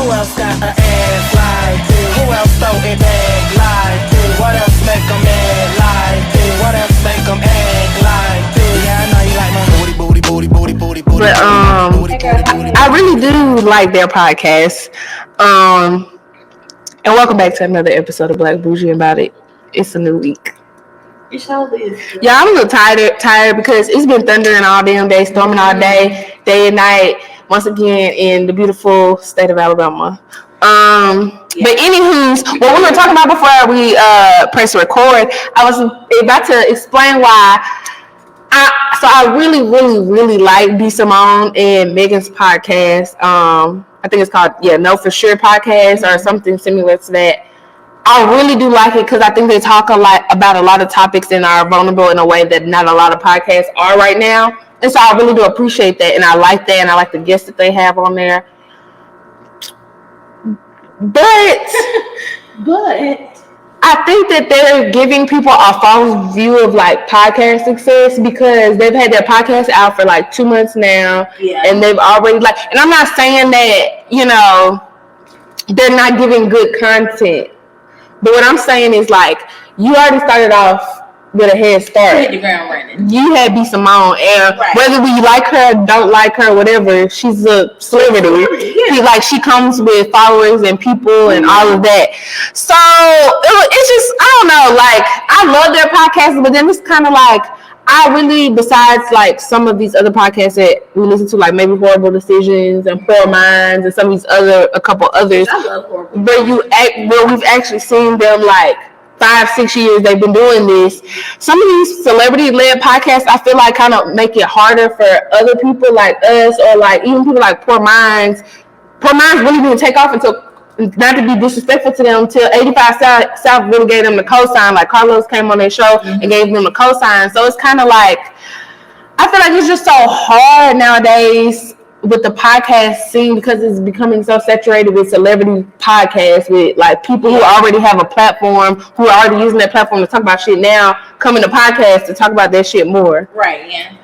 Who else got an ass like this? Who else throw it back like this? What else make them act like this? What else make them act like this? Yeah, I know you like my booty. But I really do like their podcast. And welcome back to another episode of Black Bougie and Bout. It's a new week. You sure is. Yeah, I'm a little tired because it's been thundering all damn day, storming all day and night. Once again in the beautiful state of Alabama. But anywho, what we were talking about before we press record, I was about to explain why. I really like B. Simone and Megan's podcast. I think it's called Know For Sure podcast or something similar to that. I really do like it because I think they talk a lot about a lot of topics and are vulnerable in a way that not a lot of podcasts are right now. And so I really do appreciate that, and I like that, and I like the guests that they have on there. But I think that they're giving people a false view of like podcast success because they've had their podcast out for like 2 months now, and they've already and I'm not saying that they're not giving good content, but what I'm saying is you already started off with a head start. Hit the ground running. You had B. Simone, and whether we like her, don't like her, whatever, she's a celebrity. Yeah. She comes with followers and people and all of that. So it's just, I don't know. I love their podcast, but then it's kind of I really, besides some of these other podcasts that we listen to, maybe Horrible Decisions and Poor Minds and some of these a couple others, I love Horrible. Where we've actually seen them 5-6 years they've been doing this. Some of these celebrity-led podcasts, I feel kind of make it harder for other people like us or even people like Poor Minds. Poor Minds really didn't take off until, not to be disrespectful to them, until 85 South really gave them the cosign. Carlos came on their show and gave them the cosign. So it's kind of I feel it's just so hard nowadays with the podcast scene because it's becoming so saturated with celebrity podcasts with people who already have a platform, who are already using that platform to talk about shit now, coming to podcasts to talk about that shit more. Right, yeah.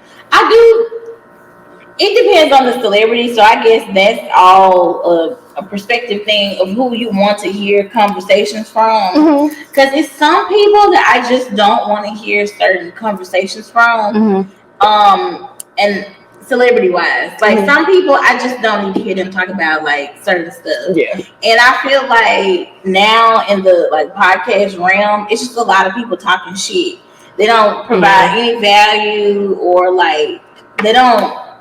It depends on the celebrity, so I guess that's all a perspective thing of who you want to hear conversations from. Because it's some people that I just don't want to hear certain conversations from. And celebrity-wise, some people I just don't need to hear them talk about certain stuff. Yeah. And I feel now in the podcast realm, it's just a lot of people talking shit. They don't provide any value or they don't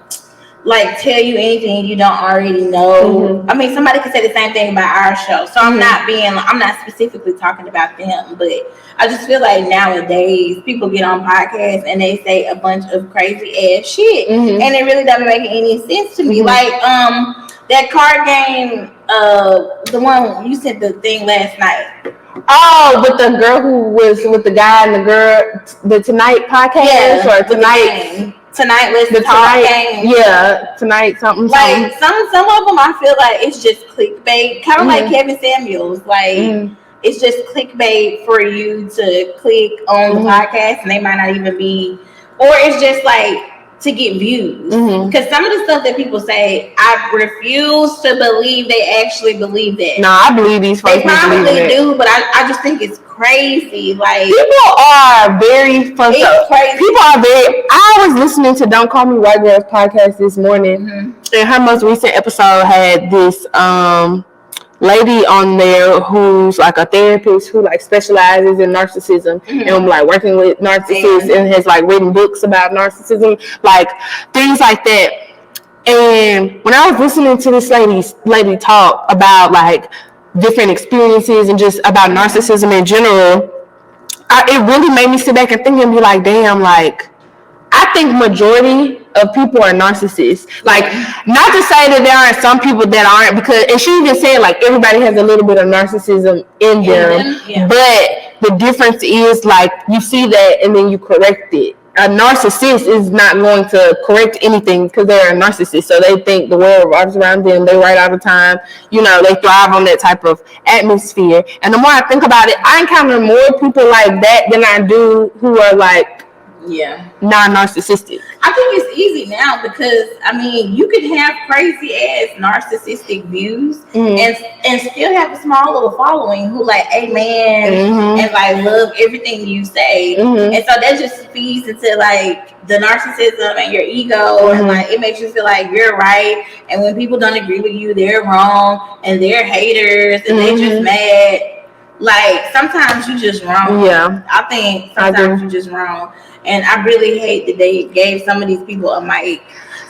tell you anything you don't already know. I mean, somebody could say the same thing about our show. So I'm not specifically talking about them, but I just feel nowadays people get on podcasts and they say a bunch of crazy ass shit, and it really doesn't make any sense to me. That card game, the one you sent the thing last night. Oh, with the girl who was with the guy and the girl, the Tonight podcast or Tonight let's talk game. Yeah, Tonight something. Some of them I feel it's just clickbait, kind of like Kevin Samuels. It's just clickbait for you to click on the podcast, and they might not even be, or it's just to get views. Because some of the stuff that people say, I refuse to believe they actually believe that. No, I believe these folks. They probably do, but I just think it's crazy. People are very fucked up. Crazy. People are very. I was listening to Don't Call Me White Girls podcast this morning, and her most recent episode had this lady on there who's a therapist who specializes in narcissism and working with narcissists and has written books about narcissism, things like that. And when I was listening to this lady talk about different experiences and just about narcissism in general, it really made me sit back and think and be damn, I think majority of people are narcissists. Not to say that there aren't some people that aren't, because, and she even said everybody has a little bit of narcissism in them. But the difference is you see that and then you correct it. A narcissist is not going to correct anything because they're a narcissist. So they think the world revolves around them. They write all the time. They thrive on that type of atmosphere. And the more I think about it, I encounter more people like that than I do who are non-narcissistic. I think it's easy now because I mean you can have crazy ass narcissistic views and still have a small little following who like amen and like love everything you say, and so that just feeds into like the narcissism and your ego, and like it makes you feel like you're right, and when people don't agree with you, they're wrong and they're haters and they just mad. Like sometimes you just wrong. Yeah, I think sometimes you just wrong. And I really hate that they gave some of these people a mic.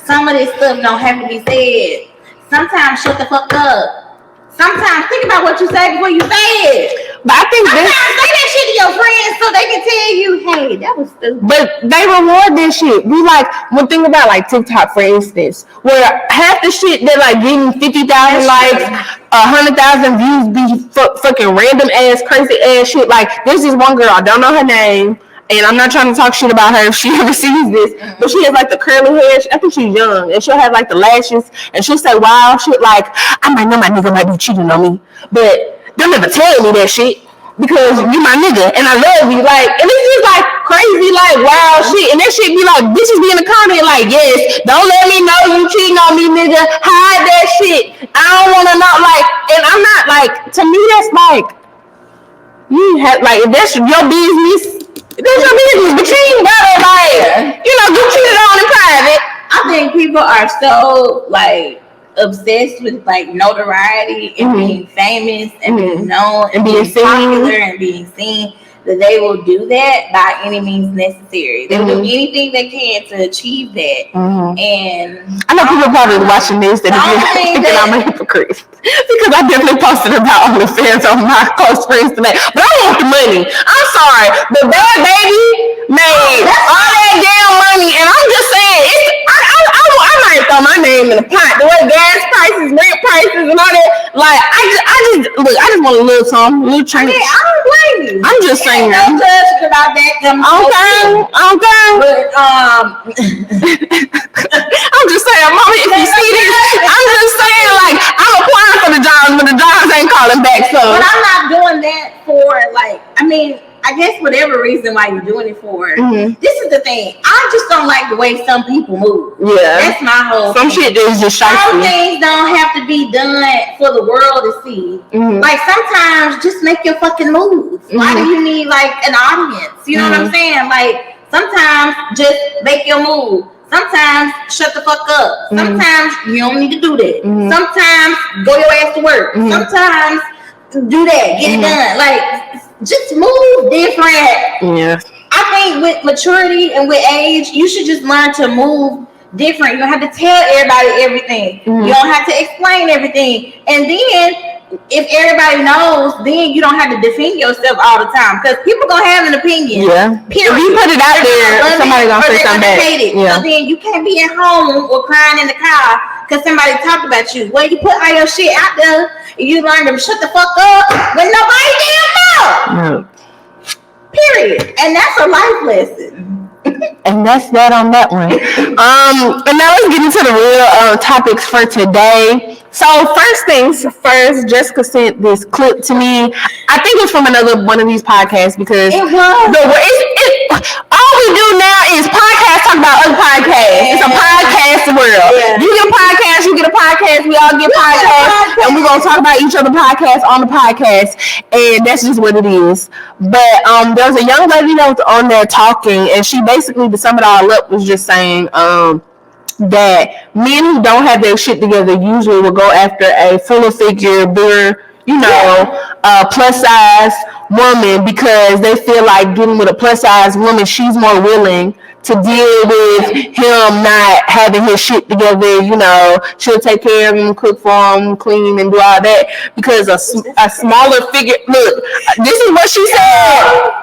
Some of this stuff don't have to be said. Sometimes shut the fuck up. Sometimes think about what you say before you say it. But I think sometimes say that shit to your friends so they can tell you, hey, that was stupid. But they reward this shit. We like one thing about like TikTok, for instance, where half the shit they're like getting 50,000 likes, 100,000 views, be fucking random ass, crazy ass shit. Like there's this one girl, I don't know her name. And I'm not trying to talk shit about her if she ever sees this, but she has like the curly hair. I think she's young, and she'll have like the lashes, and she'll say wild shit like, "I might know my nigga might be cheating on me, but don't ever tell me that shit because you my nigga and I love you." Like, and it's just like crazy, like wild shit, and that shit be like bitches be in the comment like, "Yes, don't let me know you cheating on me, nigga. Hide that shit. I don't want to know." Like, and I'm not like, to me that's like, you have like if that's your business. That's your business, but you ain't gotta like, you know, get cheated on in private. I think people are so like obsessed with like notoriety and being famous and being known and being popular and being seen that they will do that by any means necessary. They will do anything they can to achieve that. And I know people probably watching this that thinking I'm a hypocrite because I definitely posted about OnlyFans on my close friends today. But I want the money. I'm sorry, the bad baby made all that damn money, and I'm just saying, I might throw my name in the pot. The way gas prices, rent prices, and all that. Like I just want a little something, a little change. I don't blame you. I'm just saying. No judgment about that. Okay. But I'm just saying, Mama, if you see this, I'm just saying, like, I'm applying for the jobs, but the jobs ain't calling back. So, but I'm not doing that for like. I mean, I guess whatever reason why you're doing it for. This is the thing. I just don't like the way some people move. Yeah, that's my whole. Some shit is just shocking. Some things don't have to be done for the world to see. Like sometimes, just make your fucking moves. Why do you need like an audience? You know what I'm saying? Like sometimes, just make your move. Sometimes, shut the fuck up. Sometimes you don't need to do that. Sometimes, go your ass to work. Sometimes, do that. Get it done. Like. Just move different. Yeah. I think with maturity and with age, you should just learn to move different. You don't have to tell everybody everything. You don't have to explain everything. And then, if everybody knows, then you don't have to defend yourself all the time. Because people gonna have an opinion. Yeah. Period. If you put it out there, somebody gonna say something back. Yeah. So then you can't be at home or crying in the car because somebody talked about you. Well, you put all your shit out there and you learn to shut the fuck up when nobody damn knows. Period. And that's a life lesson. And that's that on that one. And now let's get into the real topics for today. So first things first, Jessica sent this clip to me. I think it's from another one of these podcasts because it was. All we do now is podcast talk about other podcasts. It's a podcast world. You get a podcast, you get a podcast, we all get podcasts, and we're gonna talk about each other podcasts on the podcast, and that's just what it is. But there was a young lady that was on there talking, and she basically, to sum it all up, was just saying that men who don't have their shit together usually will go after a fuller figure, bigger, plus size woman because they feel like getting with a plus size woman, she's more willing to deal with him not having his shit together. She'll take care of him, cook for him, clean, and do all that because a smaller figure. Look, this is what she said.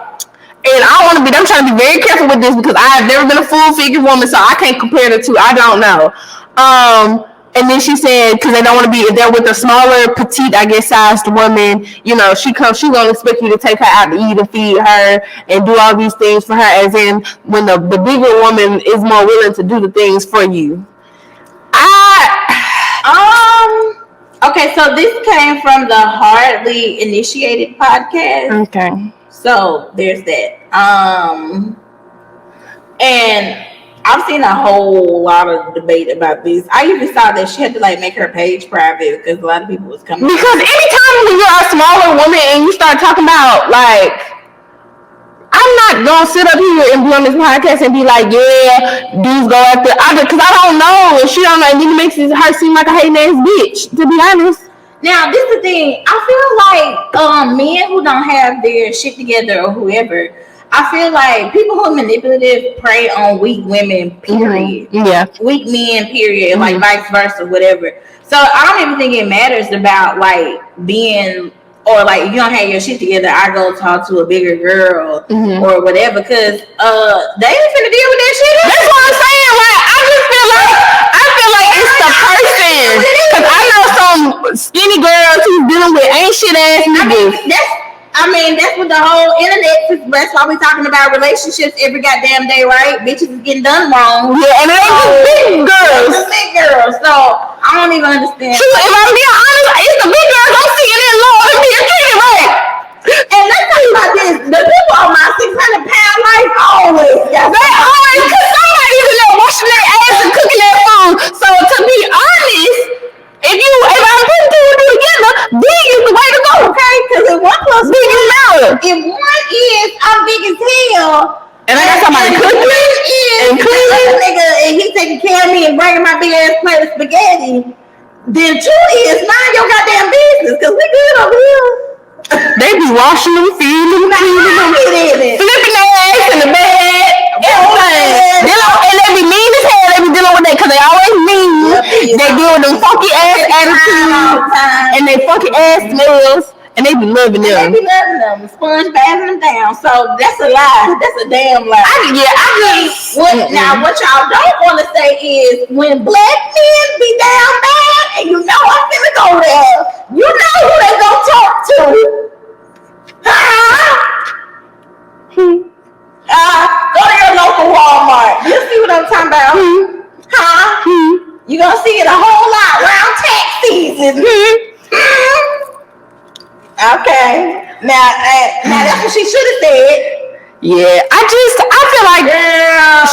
And I'm trying to be very careful with this because I've never been a full figure woman, so I can't compare the two. I don't know. And then she said, because they don't want to be, if they're with a smaller, petite, I guess, sized woman, she's going to expect you to take her out to eat and feed her and do all these things for her, as in when the bigger woman is more willing to do the things for you. Okay, so this came from the Hardly Initiated podcast. Okay. So there's that. And I've seen a whole lot of debate about this. I even saw that she had to like make her page private because a lot of people was coming. Because anytime when you're a smaller woman and you start talking about like, I'm not gonna sit up here and be on this podcast and be like, yeah, dudes go after other, because I don't know. And she don't know. And then it makes her seem like a hating ass bitch, to be honest. Now, this is the thing. I feel like men who don't have their shit together or whoever, I feel like people who are manipulative prey on weak women, period. Mm-hmm. Yeah. Weak men, period. Like vice versa, whatever. So I don't even think it matters about like being, or like if you don't have your shit together, I go talk to a bigger girl or whatever, because they ain't finna deal with that shit. That's what I'm saying. Like, I feel like it's the person. Because I know some skinny girls who's dealing with ain't shit ass niggas. That's what the whole internet is. That's why we talking about relationships every goddamn day, right? Bitches is getting done wrong. Yeah, and it ain't just big girls. It's the big girls. So I don't even understand. True, if I'm being honest, it's the big girls I'm seeing in law and being treated right. And let's talk about this. The people on my 600-pound life always got because somebody's in there washing their ass and cooking their food. So to be honest, if I'm putting two and two together, big is the way to go, okay? Because if one plus big is matter. If one is, I'm big as hell. And I got somebody cooking and cleaning. Nigga, and he taking care of me and bringing my big ass plate of spaghetti. Then two is mind your goddamn business, because we good over here. They be washing them, feeding them, flipping their ass in the bed, everything. And they be mean as hell. They be dealing with that because they always mean. They deal with them funky ass attitudes and they funky ass smells, and they be loving them. They be loving them, sponge bathing them down. So that's a lie. That's a damn lie. Now what y'all don't want to say is when black men be down bad, and you know I'm finna go there. You know who they gonna talk to. Go to your local Walmart. You see what I'm talking about? You gonna see it a whole lot around tax season. Okay. Now that's what she should have said. Yeah, I feel like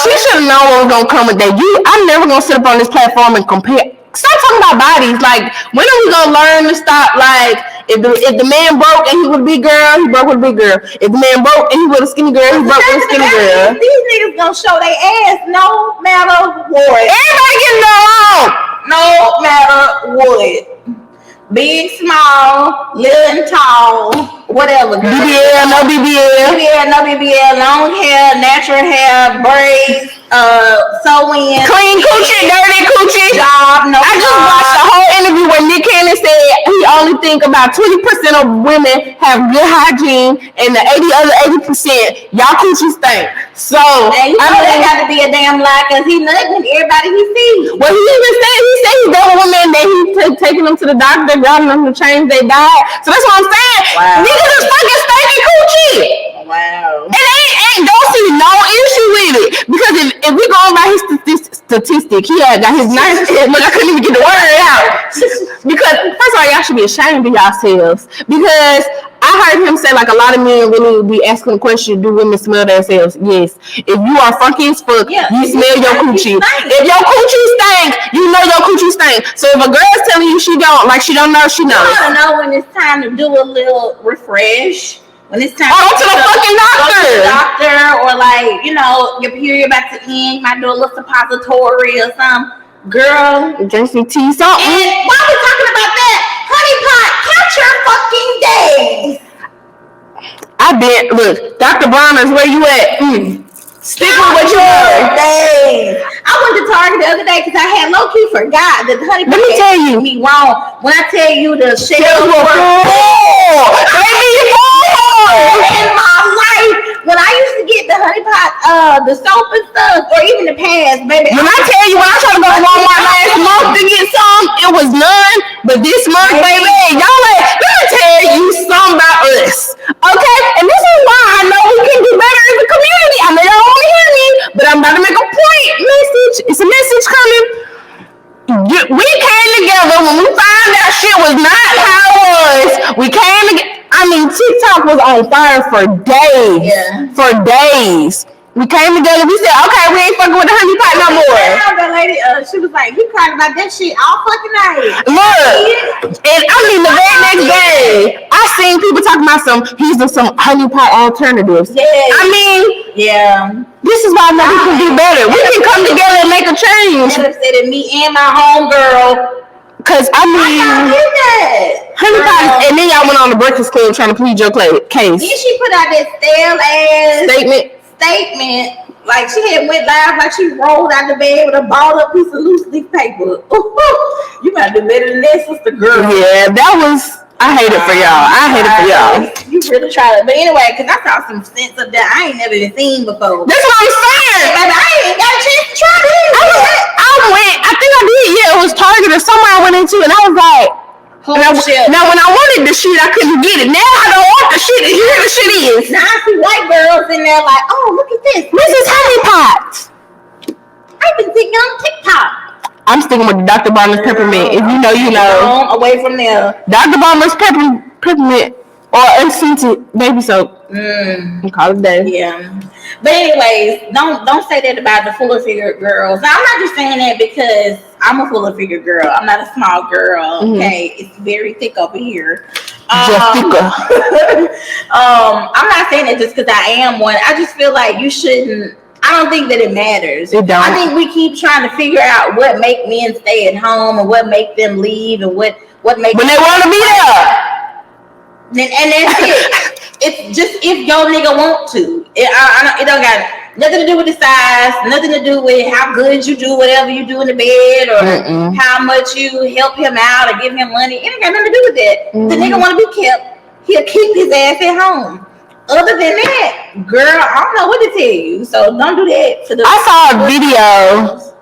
she should have known what was gonna come with that. I'm never gonna sit up on this platform and compare. Stop talking about bodies. Like, when are we gonna learn to stop? Like, if the man broke and he was a big girl, he broke with a big girl. If the man broke and he was a skinny girl, he broke with a skinny girl. These niggas gonna show their ass no matter what. Everybody getting known. No matter what. Big, small, little and tall, whatever. BBL, no BBL. BBL, no BBL, long hair, natural hair, braids, sew-in. Clean coochie, dirty coochie. Job, no I just watched the whole interview where Nick Cannon said he only think about 20% of women have good hygiene, and the 80% y'all coochie stink. So and you know that got to be a damn lie, because he nutting everybody he sees. Well, he said he dealt with women that he taking them to the doctor, grabbing them to change their diet. So that's what I'm saying. Wow. Niggas is fucking stinking coochie. Wow. And ain't don't see no issue with it, because if we go by his statistic, he had got his nice. Look, I couldn't even get the word out. Because first of all, y'all should be ashamed of yourselves, because I heard him say like a lot of men really be asking the question, do women smell themselves? Yes. If you are funky as fuck, you smell your coochie. If your coochie stink, you know your coochie stink. So if a girl's telling you she don't know, she knows. I don't know when it's time to do a little refresh. When it's time to the fucking doctor. Go to the doctor, or like, your period about to end, you might do a little suppository or something. Girl, drink some tea, something. And why are we talking about that? Honey pot, count your fucking days. Look, Dr. Bronner's, where you at? Stick with what you heard. Days. I went to Target the other day because I had low-key forgot that the honey pot. Let me tell you. Me wrong. When I tell you the shelves were full. In my life, when I used to get the honey pot, the soap and stuff, or even the pads, baby. When I tell you, when I tried to go to Walmart last month to get some, it was none. But this month, baby, y'all let me tell you something about us, okay? And this is why I know we can do better as a community. I know y'all don't want to hear me, but I'm about to make a point. It's a message coming. We came together when we found out shit was not how it was. We came together. I mean, TikTok was on fire for days. Yeah. For days. We came together. We said, okay, we ain't fucking with the honey pot no more. The lady, she was like, you cried about that shit all fucking night. Look, and I mean the very next day, I seen people talking about some honey pot alternatives. Yes. I mean, yeah. This is why I know we can do better. We can come together and make a change. Should have said it, me and my homegirl. Cause I mean, honey pot, and then y'all went on the Breakfast Club trying to plead your case. Then she put out that stale ass statement. Like she had went live, like she rolled out the bed with a balled up piece of loose leaf paper. You gotta do better than that, sister girl. Yeah, that was. I hate it for y'all. You really tried it, but anyway, cause I saw some sense of that I ain't never even seen before. That's what I'm saying. Baby, I ain't got a chance to try this. I think I did. Yeah, it was Target or somewhere I went into, and I was like. Now, when I wanted the shit, I couldn't get it. Now I don't want the shit. Here the shit is. Now I see white girls in there like, oh, look at this. This is honey pot. I've been thinking on TikTok. I'm sticking with the Dr. Balmer's peppermint. If you know, you know. Away from there. Dr. Balmer's peppermint or unscented baby soap. And call it a day. Yeah. But anyways, don't say that about the fuller figured girls. Now, I'm not just saying that because I'm a fuller figured girl. I'm not a small girl. Okay, it's very thick over here. Just thicker. I'm not saying that just because I am one. I just feel like you shouldn't. I don't think that it matters. It don't. I think we keep trying to figure out what make men stay at home and what make them leave and what make when they want to be there. And that's it. It's just if your nigga want to. It don't got nothing to do with the size, nothing to do with how good you do whatever you do in the bed or how much you help him out or give him money. It ain't got nothing to do with that. The nigga want to be kept. He'll keep his ass at home. Other than that, girl, I don't know what to tell you. So don't do that to the. I saw a video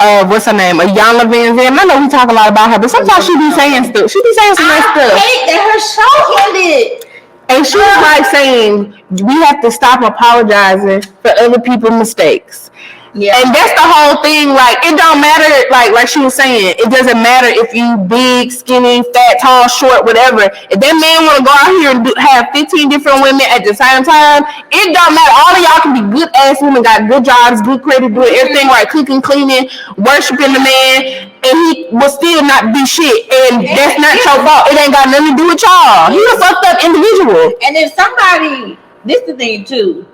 of what's her name, Iyanla Vanzant. I know we talk a lot about her, but sometimes she be saying stuff. She be saying some nice stuff. I hate that her show ended. And she was like saying, we have to stop apologizing for other people's mistakes. Yeah. And that's the whole thing. Like, it don't matter. Like she was saying, it doesn't matter if you big, skinny, fat, tall, short, whatever. If that man want to go out here and have 15 different women at the same time, it don't matter. All of y'all can be good ass women, got good jobs, good credit, doing everything right, cooking, cleaning, worshiping the man, and he will still not be shit. And that's not your fault. It ain't got nothing to do with y'all. He's a fucked up individual. And if somebody, this is the thing too.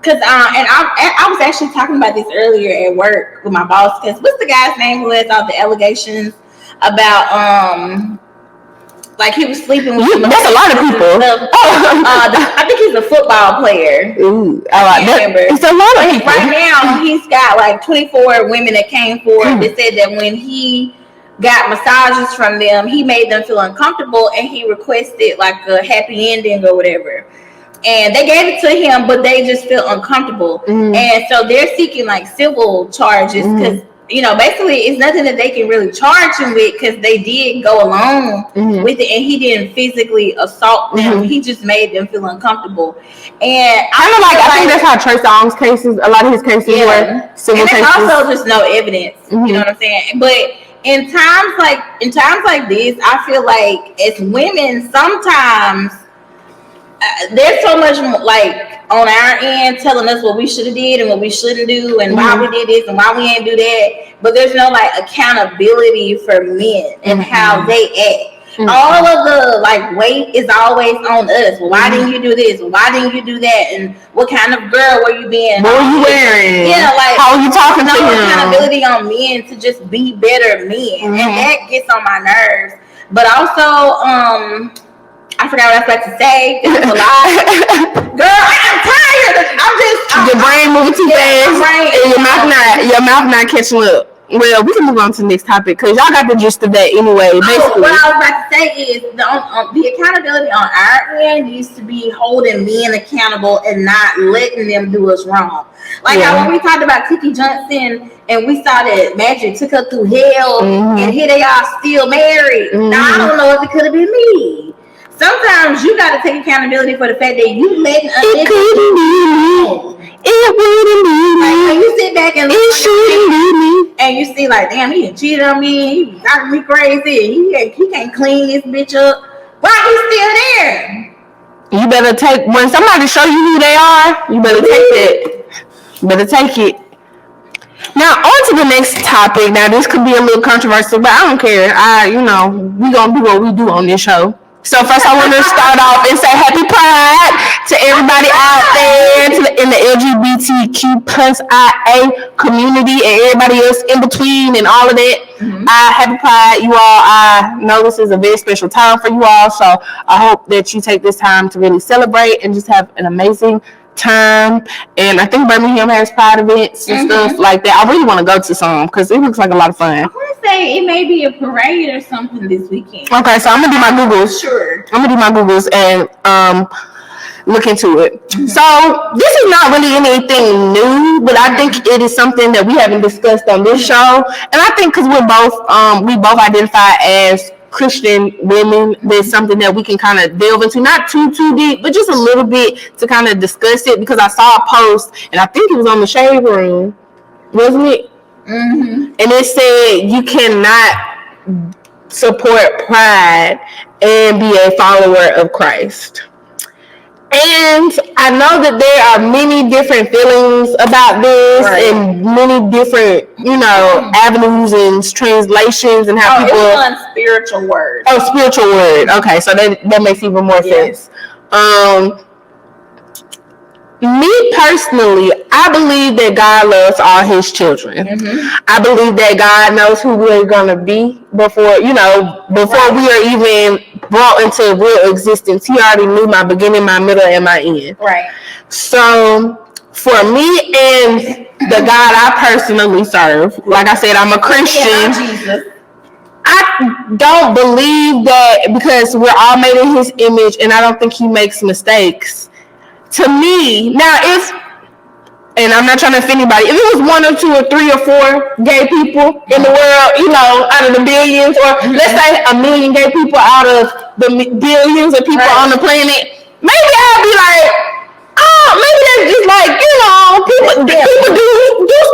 Cause I was actually talking about this earlier at work with my boss. Cause what's the guy's name who has all the allegations about like he was sleeping with? That's a lot of people. I think he's a football player. Ooh, I remember. It's a lot of people. Right now, he's got like 24 women that came forward that said that when he got massages from them, he made them feel uncomfortable and he requested like a happy ending or whatever. And they gave it to him, but they just feel uncomfortable. And so they're seeking like civil charges because, you know, basically it's nothing that they can really charge him with because they did go along with it and he didn't physically assault them. He just made them feel uncomfortable. And I think that's how Trey Songz's cases, a lot of his cases were civil cases. And also just no evidence. You know what I'm saying? But in times like this, I feel like as women, sometimes there's so much like on our end telling us what we should have did and what we shouldn't do and why we did this and why we ain't do that, but there's no like accountability for men and how they act. All of the like weight is always on us. Well, why didn't you do this? Why didn't you do that? And what kind of girl were you being? What were you wearing? Yeah, like how are you talking to him? No accountability on men to just be better men, and that gets on my nerves. But also, I forgot what I was about to say. This is a lot. Girl, I'm tired. Your brain moving too fast. And your mouth not catching up. Well, we can move on to the next topic because y'all got the gist of that anyway. Basically, what I was about to say is the accountability on our end used to be holding men accountable and not letting them do us wrong. Like how when we talked about Cookie Johnson and we saw that Magic took her through hell and here they are still married. Now I don't know if it could have been me. Sometimes you gotta take accountability for the fact that you letting a nigga couldn't be me. It wouldn't be me. Like when you sit back and look it shouldn't be me. And you see like, damn, he cheated on me. He got me crazy. He can't clean this bitch up. Why he still there? You better take when somebody show you who they are. You better take that. Better take it. Now, on to the next topic. Now, this could be a little controversial, but I don't care. We gonna do what we do on this show. So first, I want to start off and say Happy Pride to everybody out there in the LGBTQ plus IA community and everybody else in between and all of that. Mm-hmm. Happy Pride, you all. I know this is a very special time for you all, so I hope that you take this time to really celebrate and just have an amazing time. And I think Birmingham has Pride events and stuff like that. I really want to go to some because it looks like a lot of fun. I want to say it may be a parade or something this weekend. Okay, so I'm gonna do my Googles. Sure. I'm gonna do my Googles and look into it. Mm-hmm. So this is not really anything new, but I think it is something that we haven't discussed on this show. And I think because we both identify as Christian women, there's something that we can kind of delve into, not too deep, but just a little bit to kind of discuss it, because I saw a post and I think it was on the Shade Room, wasn't it? Mm-hmm. And it said you cannot support Pride and be a follower of Christ. And I know that there are many different feelings about this, right, and many different, avenues and translations and how people. It's one spiritual word. Oh, spiritual word. Okay, so that makes even more sense. Me personally, I believe that God loves all his children. Mm-hmm. I believe that God knows who we're going to be before we are even brought into real existence. He already knew my beginning, my middle, and my end. Right. So for me and the God I personally serve, like I said, I'm a Christian. Jesus. I don't believe that because we're all made in his image, and I don't think he makes mistakes. To me, now and I'm not trying to offend anybody, if it was 1 or 2 or 3 or 4 gay people in the world, out of the billions, or let's say 1 million gay people out of the billions of people on the planet, maybe I'd be like, maybe that's just like, people do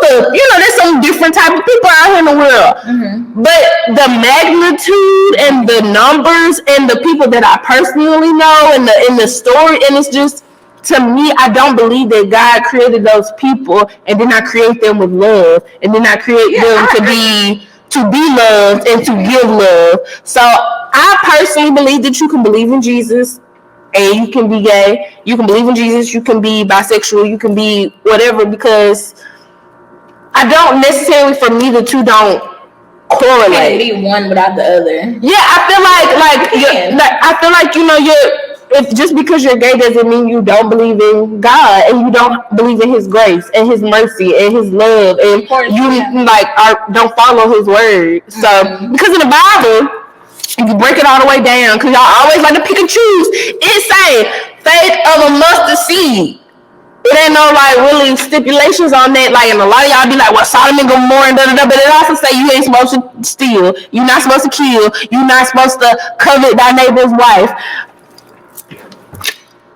stuff. There's some different type of people out here in the world. Mm-hmm. But the magnitude and the numbers and the people that I personally know and the story, and it's just, to me, I don't believe that God created those people and did not create them with love and did not create them to be loved and to give love. So I personally believe that you can believe in Jesus and you can be gay. You can believe in Jesus. You can be bisexual. You can be whatever, because I don't necessarily, for me, the two don't correlate. You can't be one without the other. Yeah, I feel like if just because you're gay doesn't mean you don't believe in God and you don't believe in his grace and his mercy and his love, and don't follow his word. So because in the Bible, if you break it all the way down, because y'all always like to pick and choose, it say faith of a mustard seed. It ain't no really stipulations on that. And a lot of y'all be like, well, Sodom and Gomorrah and but it also say you ain't supposed to steal, you're not supposed to kill, you're not supposed to covet thy neighbor's wife.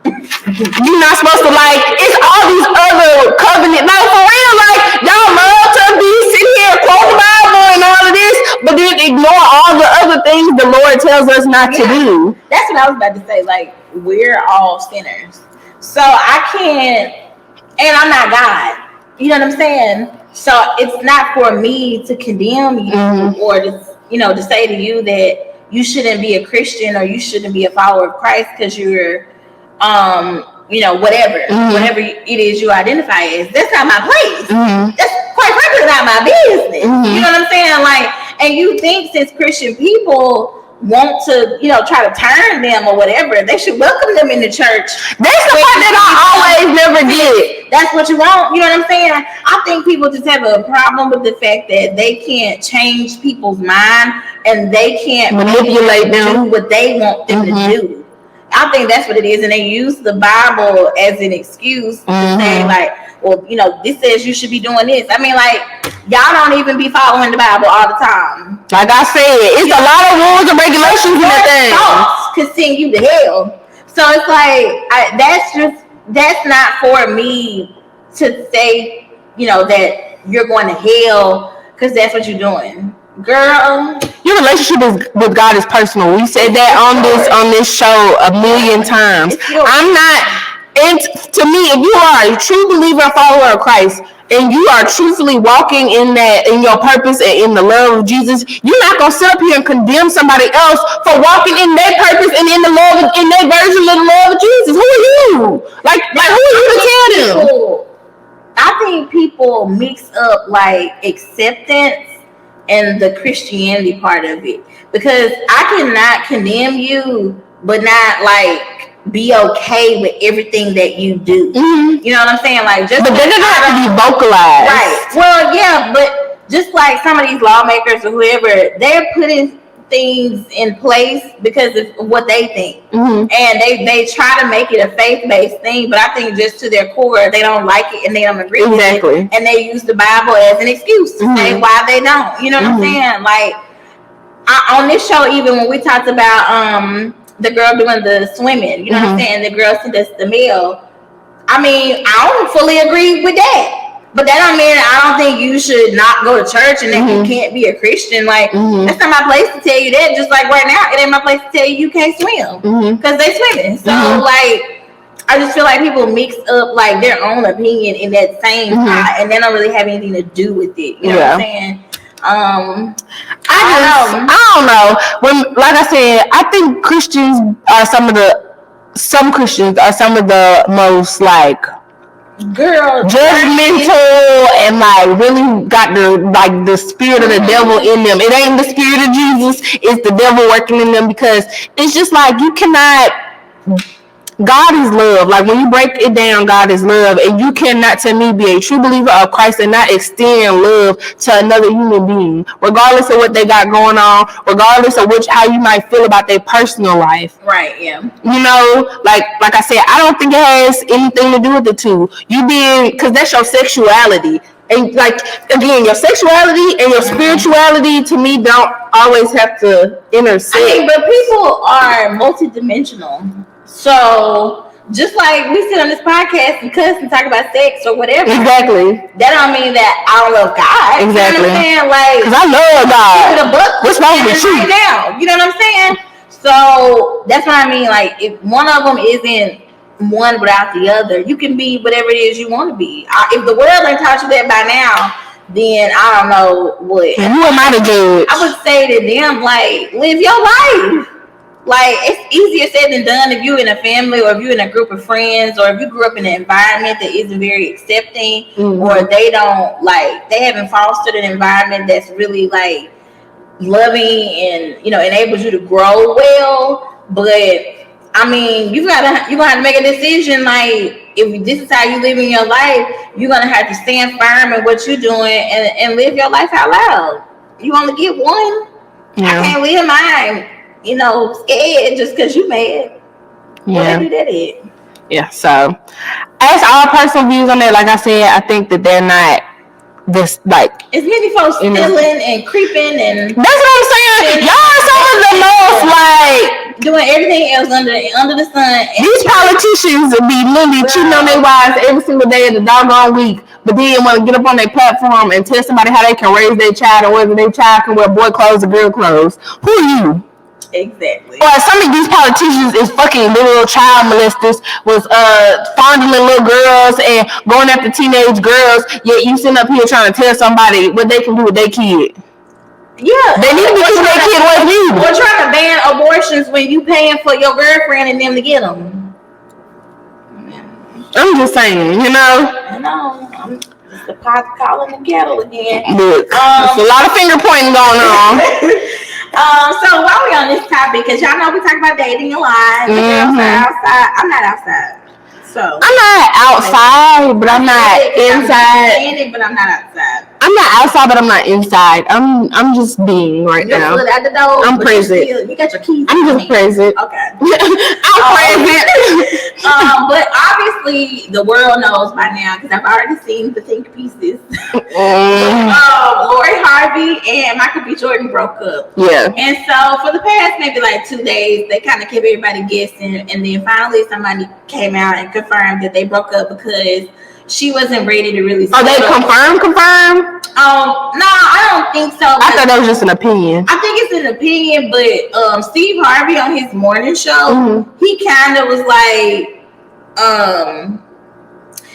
You're not supposed to it's all these other covenant. No, for real, y'all love to be sitting here quote the Bible and all of this, but then ignore all the other things the Lord tells us not to do. That's what I was about to say. We're all sinners, so I can't, and I'm not God. You know what I'm saying? So it's not for me to condemn you or to say to you that you shouldn't be a Christian or you shouldn't be a follower of Christ because you're whatever it is you identify as. That's not my place. That's quite frankly not my business. You know what I'm saying? And you think since Christian people want to, try to turn them or whatever, they should welcome them in the church. That's the part that I always never get. That's what you want. You know what I'm saying? I think people just have a problem with the fact that they can't change people's mind and they can't manipulate them, do what they want them to do. I think that's what it is, and they use the Bible as an excuse to say this says you should be doing this. I mean, y'all don't even be following the Bible all the time. Like I said, it's a lot of rules and regulations in that thing. Thoughts could send you to hell. So it's that's not for me to say, that you're going to hell because that's what you're doing. Girl, your relationship with God is personal. We said that on this show a million times. I'm not And to me, if you are a true believer and follower of Christ, and you are truthfully walking in your purpose and in the love of Jesus, you're not gonna sit up here and condemn somebody else for walking in their purpose and in the love, in their version of the love of Jesus. Who are you? Like who are you to tell them? I think people mix up like acceptance and the Christianity part of it, because I cannot condemn you, but not like be okay with everything that you do. You know what I'm saying? Like, just but they're gonna have to be vocalized, right? Well, yeah, but just like some of these lawmakers or whoever, they're putting things in place because of what they think, and they try to make it a faith-based thing, but I think just to their core they don't like it and they don't agree with it, and they use the Bible as an excuse to say why they don't. You know what I'm saying? Like, on this show, even when we talked about the girl doing the swimming, you know what I'm saying, the girl sent us the mail. I mean, I don't fully agree with that, but that don't mean I don't think you should not go to church and that you can't be a Christian. Like, that's not my place to tell you that. Just like right now, it ain't my place to tell you can't swim because they swimming. So like, I just feel like people mix up like their own opinion in that same pot, and they don't really have anything to do with it. You know what I'm saying? I don't know. When, like I said, I think some Christians are some of the most like judgmental and like really got the spirit of the devil in them. It ain't the spirit of Jesus, it's the devil working in them, because it's just like you cannot. God is love. Like, when you break it down, God is love, and you cannot, to me, be a true believer of Christ and not extend love to another human being, regardless of what they got going on, regardless of how you might feel about their personal life. Right? Yeah. You know, like I said, I don't think it has anything to do with the two. Because that's your sexuality. And like, again, your sexuality and your spirituality, to me, don't always have to intersect. I mean, but people are multidimensional. So just like we sit on this podcast and cuss and talk about sex or whatever. Exactly. That don't mean that I love God. Exactly. You know what I'm saying? Like, because I love God. What's wrong with you? Right now, you know what I'm saying? So that's what I mean. Like, if one of them isn't one without the other, you can be whatever it is you want to be. If the world ain't taught you that by now, then I don't know what. And who am I to judge? I would say to them, like, live your life. Like, it's easier said than done if you're in a family or if you're in a group of friends or if you grew up in an environment that isn't very accepting, or they don't, like, they haven't fostered an environment that's really, like, loving and, you know, enables you to grow well. But, I mean, you're gonna have to make a decision, like, if this is how you live in your life, you're going to have to stand firm in what you're doing and live your life out loud. You only get one. Yeah. I can't live mine, you know, scared just because you mad. Yeah. Do that is. Yeah, so as our personal views on that, like I said, I think that they're not this, like, it's many folks stealing and creeping and that's what I'm saying. Y'all are some of the most, like, doing everything else under the sun. These politicians will be literally cheating on their wives every single day of the doggone week, but then want to get up on their platform and tell somebody how they can raise their child or whether their child can wear boy clothes or girl clothes. Who are you? Exactly. Or some of these politicians is fucking little child molesters, was fondling little girls and going after teenage girls, yet you sitting up here trying to tell somebody what they can do with their kid. Yeah. They need to be keeping their kid away from you. Or trying to ban abortions when you paying for your girlfriend and them to get them. I'm just saying, you know. I know. I'm just the pot calling the kettle again. Look, there's a lot of finger pointing going on. So while we're on this topic, because y'all know we talk about dating a lot. The girls are outside. I'm not outside. So I'm not outside, but I'm not inside. But I'm not outside. I'm not outside, but I'm not inside. I'm just being right now. At the door, I'm present. You got your keys. I'm just present. Okay. I'm present. But obviously the world knows by now because I've already seen the think pieces. Lori Harvey and Michael B. Jordan broke up. Yeah. And so for the past maybe like 2 days, they kind of kept everybody guessing, and then finally somebody came out and confirmed that they broke up because she wasn't ready to really. Are they confirmed? No, I don't think so. I thought that was just an opinion. I think it's an opinion, but Steve Harvey on his morning show, he kind of was like,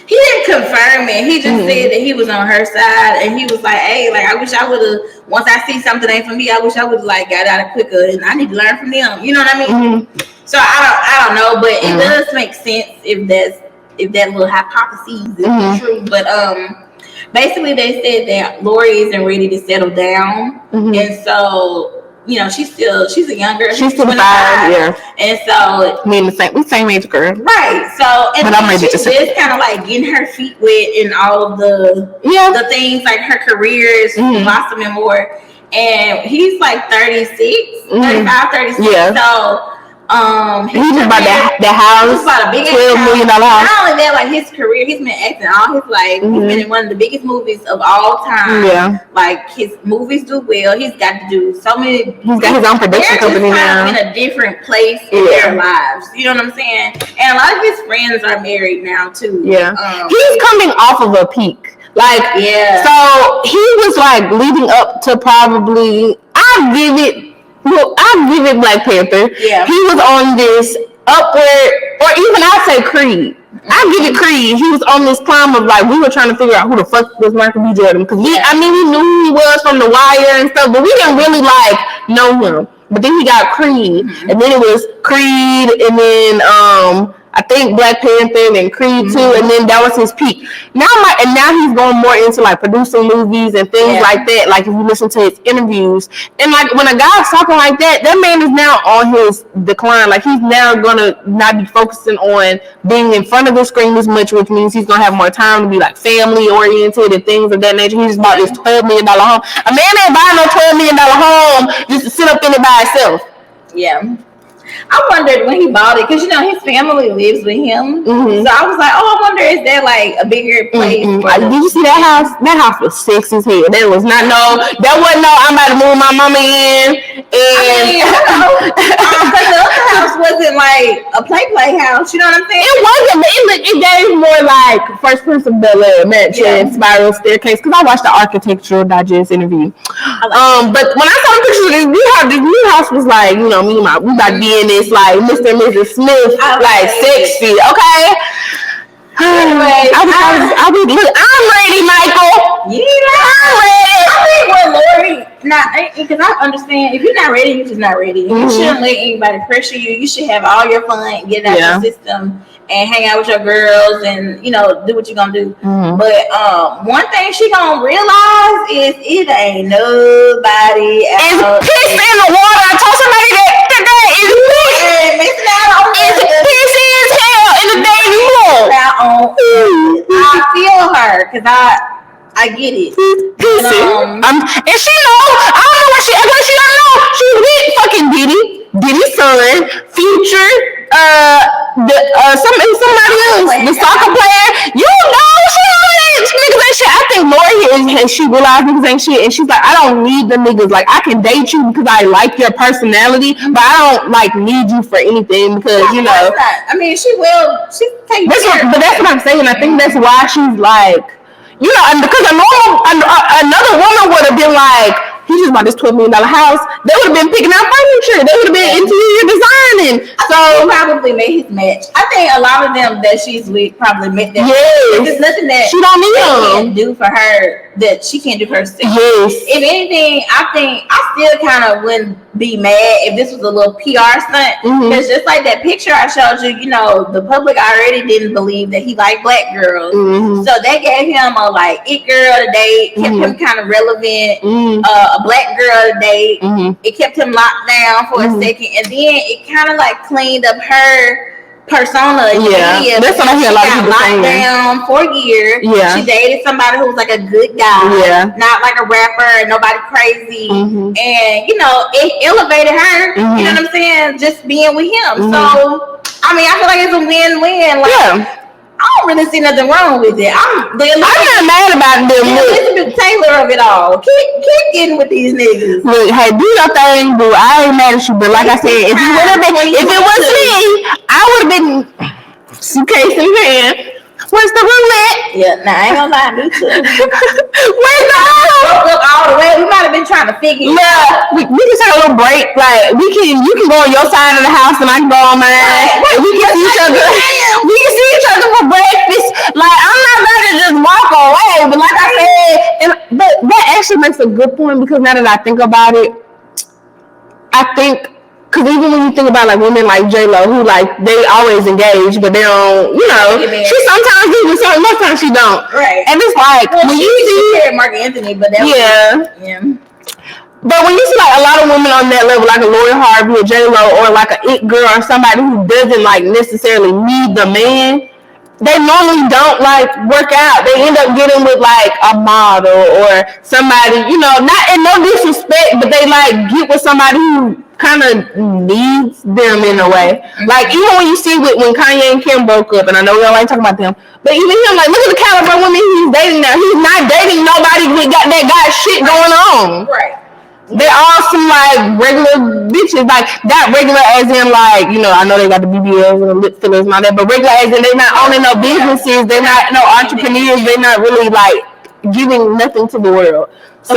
he didn't confirm it. He just said that he was on her side, and he was like, "Hey, like I wish I would have. Once I see something ain't for me, I wish I would have like got out of quicker, and I need to learn from them. You know what I mean?" So I don't know, but it does make sense if that little hypothesis is true. But basically they said that Lori isn't ready to settle down, and so. You know, she's a younger. She's 25, yeah. And so we same age, girl. Right. So and but I'm ready she's just kind of like getting her feet wet in all of the things, like her career is blossoming more. And he's like 36, 35, 36. Yeah. So he just bought that house. He bought a big $12 million house. Not only that, like his career, he's been acting all his life. He's been in one of the biggest movies of all time. Yeah. Like his movies do well. He's got to do so many. He's got his own production company now. In a different place in their lives. You know what I'm saying? And a lot of his friends are married now too. Yeah. He's coming off of a peak. Like, so he was like leading up to probably, I give it Black Panther. Yeah. He was on this upward, or even I'd say Creed. I give it Creed. He was on this climb of like, we were trying to figure out who the fuck was Michael B. Jordan. Because we knew who he was from The Wire and stuff, but we didn't really like know him. But then he got Creed, and then it was Creed, and then I think Black Panther and Creed 2, and then that was his peak. Now he's going more into like producing movies and things like that. Like if you listen to his interviews, and like when a guy's talking like that, that man is now on his decline. Like he's now gonna not be focusing on being in front of the screen as much, which means he's gonna have more time to be like family oriented and things of that nature. He just bought this $12 million home. A man ain't buying no $12 million home just to sit up in it by himself. Yeah. I wondered when he bought it, because you know his family lives with him. So I was like, I wonder, is that like a bigger place? Did you see that house? That house was sexy as hell. That wasn't no. I'm about to move my mama in. And because the other house wasn't like a play house. You know what I'm saying? It wasn't. It gave more like First Prince of Bel-Air mansion, spiral staircase. Because I watched the Architectural Digest interview. But when I saw the pictures of this new house was like, you know, we about to be in this like Mr. and Mrs. Smith, like sexy, okay? Anyway, I'm ready, Michael. I'm ready. I think with Lori, because I understand if you're not ready, you're just not ready. You shouldn't let anybody pressure you. You should have all your fun, get out of the system, and hang out with your girls, and you know, do what you're gonna do. But one thing she gonna realize is it ain't nobody out. It's piss in the water. I told somebody that is pissy as hell in the daily room. I feel her because I get it. Pissy. And she know. I don't know what she act like she don't know. She's with fucking Diddy's son, Future, somebody else, the soccer player. You know she niggas ain't shit. I think Lori she realized niggas ain't shit, and she's like, I don't need the niggas. Like I can date you because I like your personality, but I don't like need you for anything because you know. I mean, she's taking care. But that's what I'm saying. I think that's why she's like, you know, because another woman would have been like, he just bought this $12 million house. They would have been picking out furniture. They would have been interior designing. So he probably made his match. I think a lot of them that she's with probably met that. Yes. There's nothing that she don't need can't do for her that she can't do for herself. Yes. If anything, I think I still kind of wouldn't be mad if this was a little PR stunt. Because just like that picture I showed you, you know, the public already didn't believe that he liked black girls. So they gave him a like it girl to date, kept him kind of relevant. A black girl to date. It kept him locked down for a second, and then it kind of like cleaned up her persona. Yeah, that's what I hear a lot of people saying. Down for a year. Yeah, she dated somebody who was like a good guy. Yeah, not like a rapper, nobody crazy, and you know it elevated her. You know what I'm saying? Just being with him. So I mean, I feel like it's a win-win. Like, I don't really see nothing wrong with it. I'm not mad about them. Elizabeth Taylor of it all. Keep getting with these niggas. Look, hey, do your thing, boo. I ain't mad at you, but like I said, if it was me, I would have been suitcase in hand. Where's the roulette? Yeah, nah, I ain't gonna lie, me too. Where's the look all the way. We might have been trying to figure it out. We can take a little break. Like you can go on your side of the house and I can go on mine. Right. And we can see each other. We can see cooking for breakfast. Like, I'm not going to just walk away. But like I said, but that actually makes a good point because now that I think about it, I think, because even when you think about like women like J-Lo, who like they always engage, but they don't, she sometimes do, but most times she don't. Right. And it's like when you see Mark Anthony, but that yeah. But when you see like a lot of women on that level, like a Lori Harvey or J-Lo or like an it girl or somebody who doesn't like necessarily need the man, they normally don't like work out. They end up getting with like a model or somebody, not in no disrespect, but they like get with somebody who kind of needs them in a way. Like even when you see when Kanye and Kim broke up, and I know we don't like talking about them, but even him, like look at the caliber of women he's dating now. He's not dating nobody that got shit going on. Right. They're all some like regular bitches, like not regular as in like, I know they got the BBLs and the lip fillers and all that, but regular as in they're not owning no businesses, they're not no entrepreneurs, they're not really like giving nothing to the world. So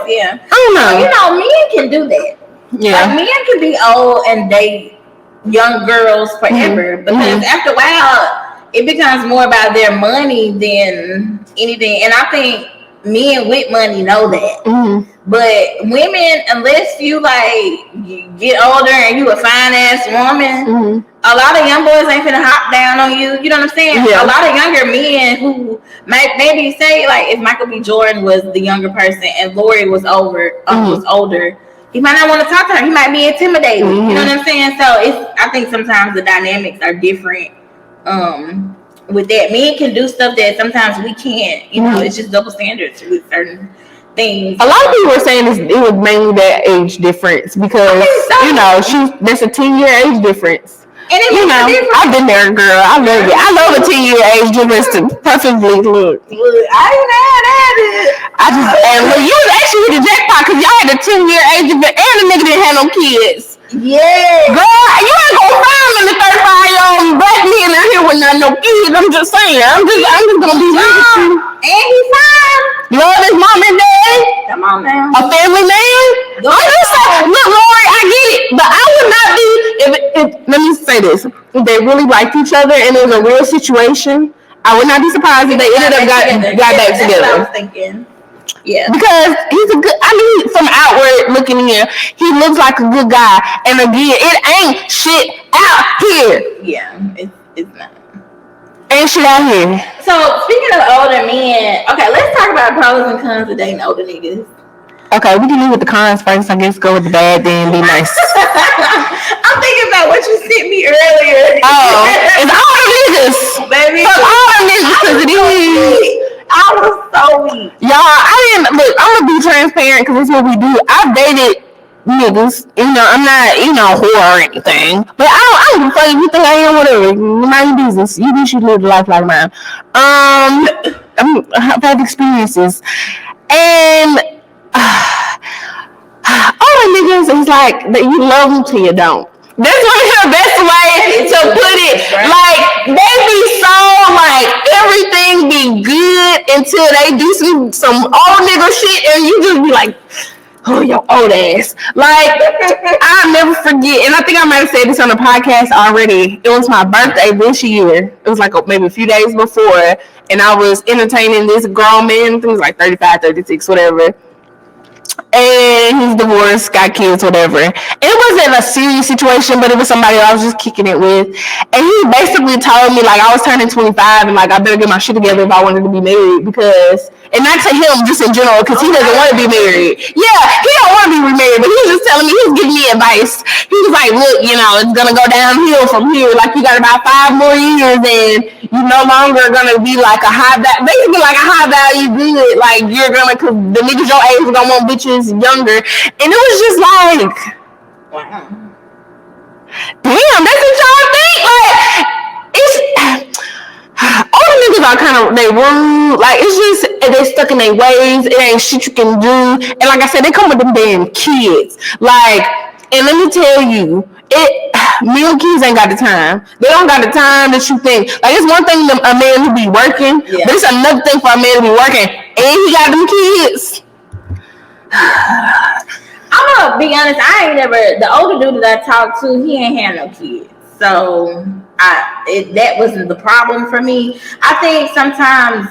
yeah. I don't know. Men can do that. Yeah. Like men can be old and date young girls forever, because after a while it becomes more about their money than anything. And I think men with money know that. But women, unless you get older and you a fine ass woman, a lot of young boys ain't finna hop down on you. You know what I'm saying? Yeah. A lot of younger men who might maybe say like if Michael B. Jordan was the younger person and Lori was was older, he might not want to talk to her. He might be intimidated. You know what I'm saying? So I think sometimes the dynamics are different. With that, men can do stuff that sometimes we can't. It's just double standards with certain things. A lot of people were saying it was mainly that age difference because that's a 10-year age difference. And I've been there, girl. I love it. I love a 10-year age difference to perfectly look. I ain't mad at it. You was actually with the jackpot because y'all had a 10-year age difference and the nigga didn't have no kids. Yeah. Girl, you ain't gonna find me the 35-year-old black men out here with no kids. I'm just saying. I'm just gonna be real with you. And he's fine. Love his mom and dad. Come on now. A family man. I'm just saying, look, Lori, I get it. But I would not be if let me say this. If they really liked each other and it was a real situation, I would not be surprised if they ended up got back together. That's what I was thinking. Yeah. Because he's a good, from outward looking in, he looks like a good guy. And again, it ain't shit out here. Yeah, it's not. Ain't shit out here. So, speaking of older men, okay, let's talk about pros and cons of dating older niggas. Okay, we can leave with the cons first. I guess go with the bad, then be nice. I'm thinking about what you sent me earlier. Oh, it's all the niggas. Baby. Fuck all the niggas because it is. I was so weak. Y'all, I'm gonna be transparent because that's what we do. I've dated niggas, I'm not, whore or anything, but I don't fuck if you think I am, whatever, mind your business. You should live a life like mine. I've had experiences, and all the niggas is like that you love them till you don't. That's one of the best ways to put it. Like, they be so, everything be good until they do some old nigga shit, and you just be like, oh, your old ass. I'll never forget, and I think I might have said this on the podcast already. It was my birthday this year. It was maybe a few days before, and I was entertaining this grown man. I think he was 35, 36, whatever. And he's divorced, got kids, whatever. It wasn't a serious situation, but it was somebody I was just kicking it with. And he basically told me I was turning 25 and I better get my shit together if I wanted to be married because, and not to him, just in general, because he doesn't want to be married. Yeah, he don't want to be remarried, but he was just telling me, he was giving me advice. He was like, look, it's gonna go downhill from here. You got about 5 more years and you no longer gonna be a high value good. You're gonna, cause the niggas your age are gonna want bitches younger, and it was just wow, damn, that's what y'all think. It's all the niggas are kind of, they rude. It's just they stuck in their ways. It ain't shit you can do. And like I said, they come with them damn kids. And let me tell you, male kids ain't got the time. They don't got the time that you think. It's one thing a man to be working, but it's another thing for a man to be working and he got them kids. I'm gonna be honest, the older dude that I talked to, he ain't had no kids. So that wasn't the problem for me. I think sometimes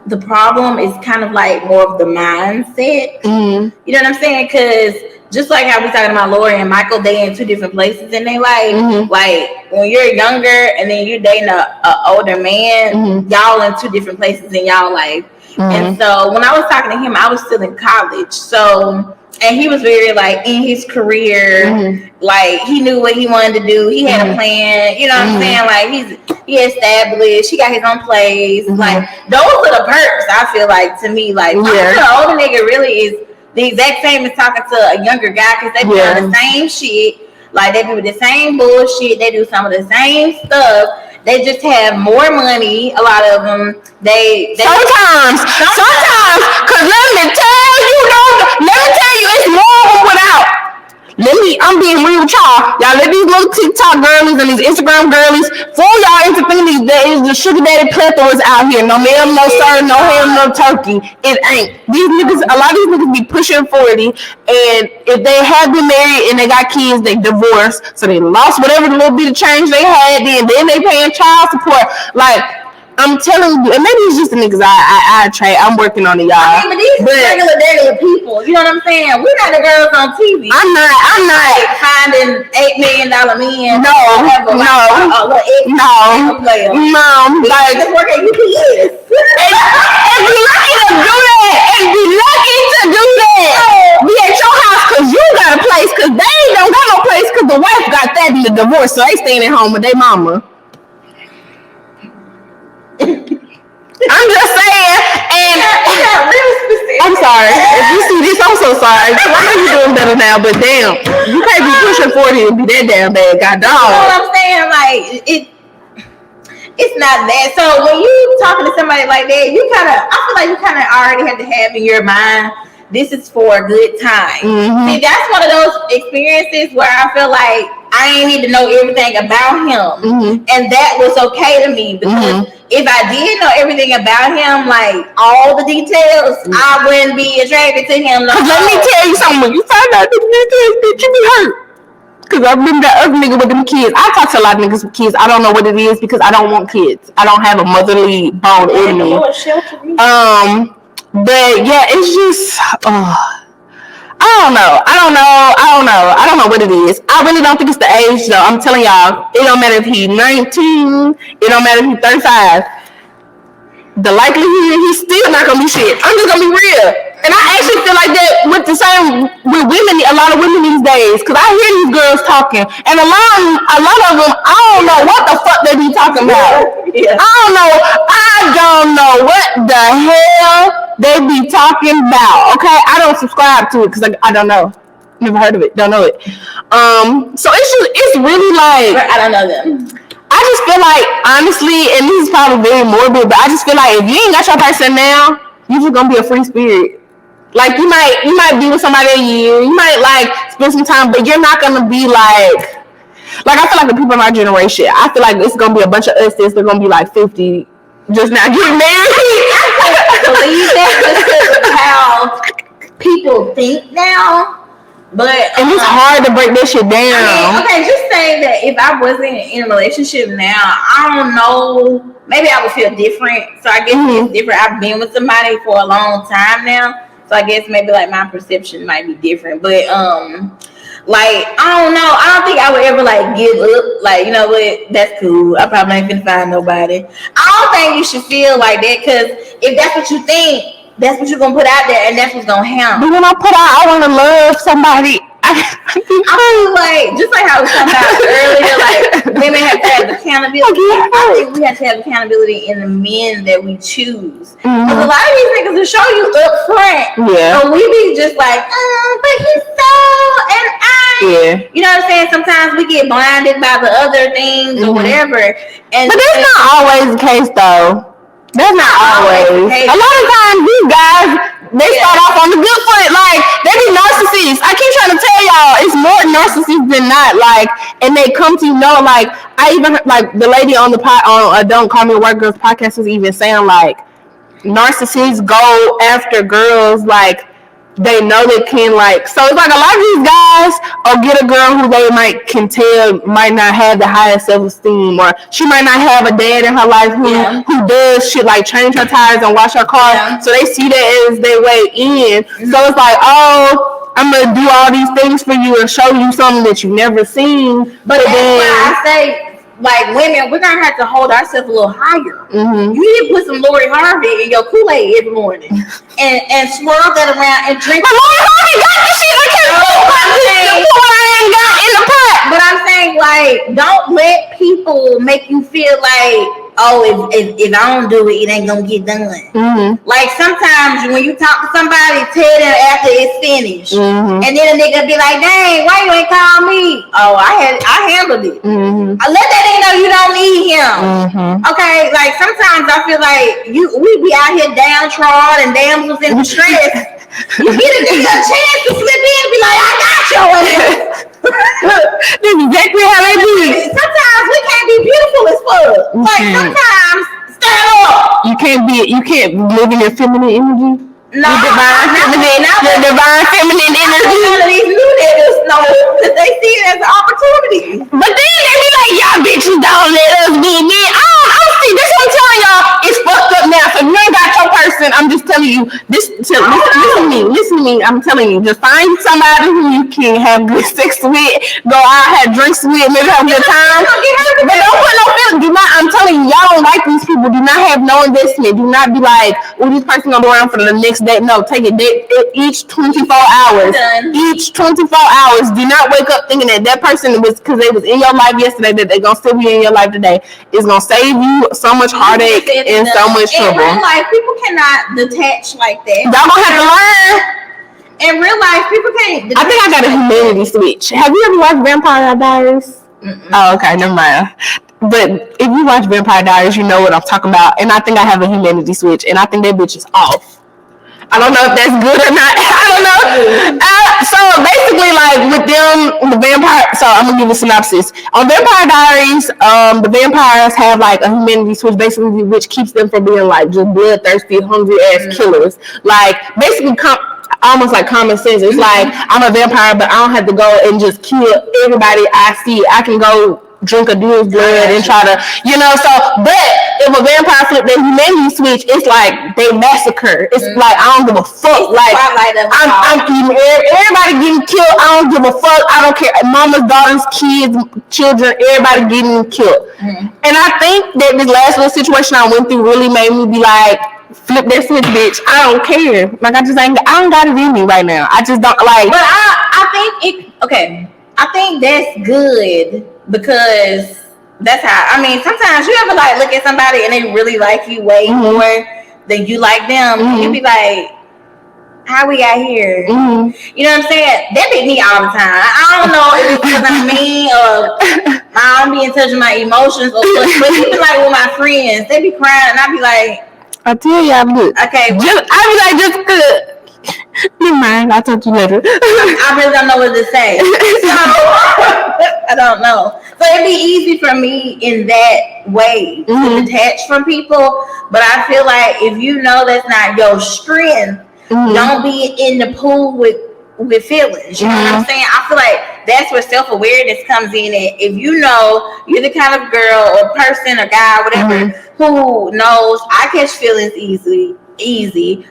the problem is kind of like more of the mindset. Mm-hmm. You know what I'm saying? Because just like how we talking about Lori and Michael, they in two different places in their life. Mm-hmm. Like when you're younger and then you're dating a older man, Mm-hmm. y'all in two different places in y'all life. Mm-hmm. And so when I was talking to him, I was still in college. So, and he was very like in his career, Mm-hmm. like he knew what he wanted to do. He had a plan. You know what I'm saying? Like he established. He got his own place. Mm-hmm. Like those are the perks. I feel like to me, like talking to an older nigga really is the exact same as talking to a younger guy because they be on the same shit. Like they do the same bullshit. They do some of the same stuff. They just have more money. A lot of them. They sometimes. Cause let me tell you, it's more of them without. I'm being real with y'all. Y'all let these little TikTok girlies and these Instagram girlies fool y'all into thinking these the sugar daddy plethoras out here. No ma'am, no sir, no ham, no turkey. It ain't. These niggas, a lot of these niggas be pushing 40, and if they have been married and they got kids, they divorced, so they lost whatever little bit of change they had. Then they paying child support. Like, I'm telling you, and maybe it's just the niggas I attract. I'm working on it, y'all. I mean, but these regular people, you know what I'm saying? We're not the girls on TV. I'm not like finding $8 million men. No. Like, just work at UPS. And be lucky to do that. Be at your house because you got a place, because they don't got no place because the wife got that in the divorce, so they staying at home with their mama. I'm just saying, and I'm sorry. If you see this, I'm so sorry. I know you're doing better now, but damn, you can't be pushing 40 and be that damn bad. God dog. You know what I'm saying? Like, it's not that. So when you talking to somebody like that, I feel like you kind of already have to have in your mind, this is for a good time. Mm-hmm. See, that's one of those experiences where I feel like I ain't need to know everything about him. Mm-hmm. And that was okay to me because if I did know everything about him, like all the details, I wouldn't be attracted to him. Let me tell you something. When you find out the details, bitch, you be hurt. Because I remember that other nigga with them kids. I talk to a lot of niggas with kids. I don't know what it is because I don't want kids. I don't have a motherly bone in me. But yeah, it's just I don't know what it is. I really don't think it's the age though. I'm telling y'all, it don't matter if he's 19, it don't matter if he's 35. The likelihood he's still not gonna be shit. I'm just gonna be real. And I actually feel like that with women, a lot of women these days, because I hear these girls talking, and a lot of them, I don't know what the fuck they be talking about. Yeah. I don't know what the hell they be talking about. Okay, I don't subscribe to it because I don't know. Never heard of it. Don't know it. So it's really like I don't know them. I just feel like, honestly, and this is probably very morbid, but I just feel like if you ain't got your person now, you just gonna be a free spirit. Like you might be with somebody a year, you might like spend some time, but you're not gonna be like I feel like the people in our generation, I feel like it's gonna be a bunch of us that's gonna be like 50 just now getting married. I believe that because of how people think now. But and it's hard to break this shit down. I mean, okay, just saying that if I wasn't in a relationship now, I don't know, maybe I would feel different. So I guess it's different. I've been with somebody for a long time now, so I guess maybe like my perception might be different. But like I don't know. I don't think I would ever like give up. Like, you know what? That's cool. I probably ain't gonna find nobody. I don't think you should feel like that because if that's what you think, that's what you're gonna put out there, and that's what's gonna happen. But when I put out, I want to love somebody. I feel like, just like how we talked about earlier, like women have to have accountability. I think we have to have accountability in the men that we choose. Because a lot of these niggas will show you up front, and we be just like, but he's so, and you know what I'm saying? Sometimes we get blinded by the other things or whatever. But that's not always the case, though. That's not always. A lot of times, these guys, they start off on the good foot. Like, they be narcissists. I keep trying to tell y'all, it's more narcissists than not. Like, and they come to like, I even, like, the lady on the on Don't Call Me a White Girls podcast was even saying, like, narcissists go after girls, like, they know they can like. So it's like a lot of these guys will get a girl who they can tell might not have the highest self-esteem, or she might not have a dad in her life who does shit like change her tires and wash her car. Yeah. So they see that as their way in. Mm-hmm. So it's like, oh, I'm gonna do all these things for you and show you something that you've never seen. But that's why I say, like, women, we're gonna have to hold ourselves a little higher. Mm-hmm. You need to put some Lori Harvey in your Kool-Aid every morning and swirl that around and drink. But Lori Harvey got the shit I can't in the pot. But I'm saying, like, don't let people make you feel like, oh, if I don't do it, it ain't gonna get done. Mm-hmm. Like, sometimes when you talk to somebody, tell them after it's finished, and then a nigga be like, dang, why you ain't call me? Oh, I handled it. Mm-hmm. I let that nigga know you don't need him. Mm-hmm. Okay, like, sometimes I feel like we be out here downtrodden and damsels in distress. You get a nigga a chance to slip in and be like, I got your ass. That's exactly how they do it. Sometimes we can't be beautiful as fuck. Like, sometimes stand up. You can't live in your feminine energy. No, your divine feminine energy. None of these new niggas know that they see it as an opportunity. But then they be like, y'all bitches don't let us be men. I see. That's what I'm telling y'all. It's fucked up now. So if you ain't got your person, I'm just telling you. Listen to me. I'm telling you. Just find somebody who you can have good sex with, go out, have drinks with, maybe have a good time. But don't put no feelings. I'm telling you, y'all don't like these people. Do not have no investment. Do not be like, oh, this person gonna go around for the next day. No, take it each 24 hours. Each 24 hours. Do not wake up thinking that person was because they was in your life yesterday, that they're gonna still be in your life today. It's gonna save you so much heartache and so much trouble. In real life, people cannot detach like that. Y'all gonna have to learn. In real life, people can't detach. I think I got a humanity switch. Have you ever watched Vampire Diaries? Mm-mm. Oh, okay, never mind. But if you watch Vampire Diaries, you know what I'm talking about. And I think I have a humanity switch, and I think that bitch is off. I don't know if that's good or not. I don't know. So basically, like with them, the vampire. So I'm gonna give a synopsis. On Vampire Diaries, the vampires have like a humanity switch, basically, which keeps them from being like just bloodthirsty, hungry ass killers. Like basically, almost like common sense. It's like I'm a vampire, but I don't have to go and just kill everybody I see. I can go drink a dude's blood and try to, so, but if a vampire flip their humanity switch, it's like they massacre. It's like, I don't give a fuck. Like, I'm eating everybody getting killed. I don't give a fuck. I don't care. Mamas, daughters, kids, children, everybody getting killed. Mm-hmm. And I think that this last little situation I went through really made me be like, flip that switch, bitch. I don't care. Like, I don't got it in me right now. I just don't like. But I think that's good. Because that's how, sometimes you ever like look at somebody and they really like you way more than you like them. You be like, how we got here? You know what I'm saying? That be me all the time. I don't know if it's because I'm mean or I don't be in touch with my emotions or what, but even like with my friends, they be crying and I be like, I tell y'all, look. Okay. I be like, just good. Never mind, I'll talk to you later. I really don't know what to say. I don't know. So it'd be easy for me in that way to detach from people. But I feel like if you know that's not your strength, don't be in the pool with feelings. You know what I'm saying? I feel like that's where self-awareness comes in. If you know you're the kind of girl or person or guy, whatever, who knows I catch feelings easy,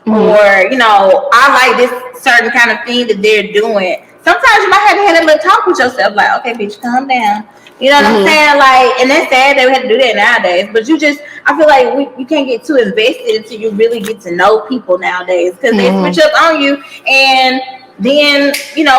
or I like this certain kind of thing that they're doing. Sometimes you might have to have a little talk with yourself, like, okay, bitch, calm down. You know what I'm saying? Like, and that's sad that we have to do that nowadays. But I feel like you can't get too invested until you really get to know people nowadays, because they switch up on you, and then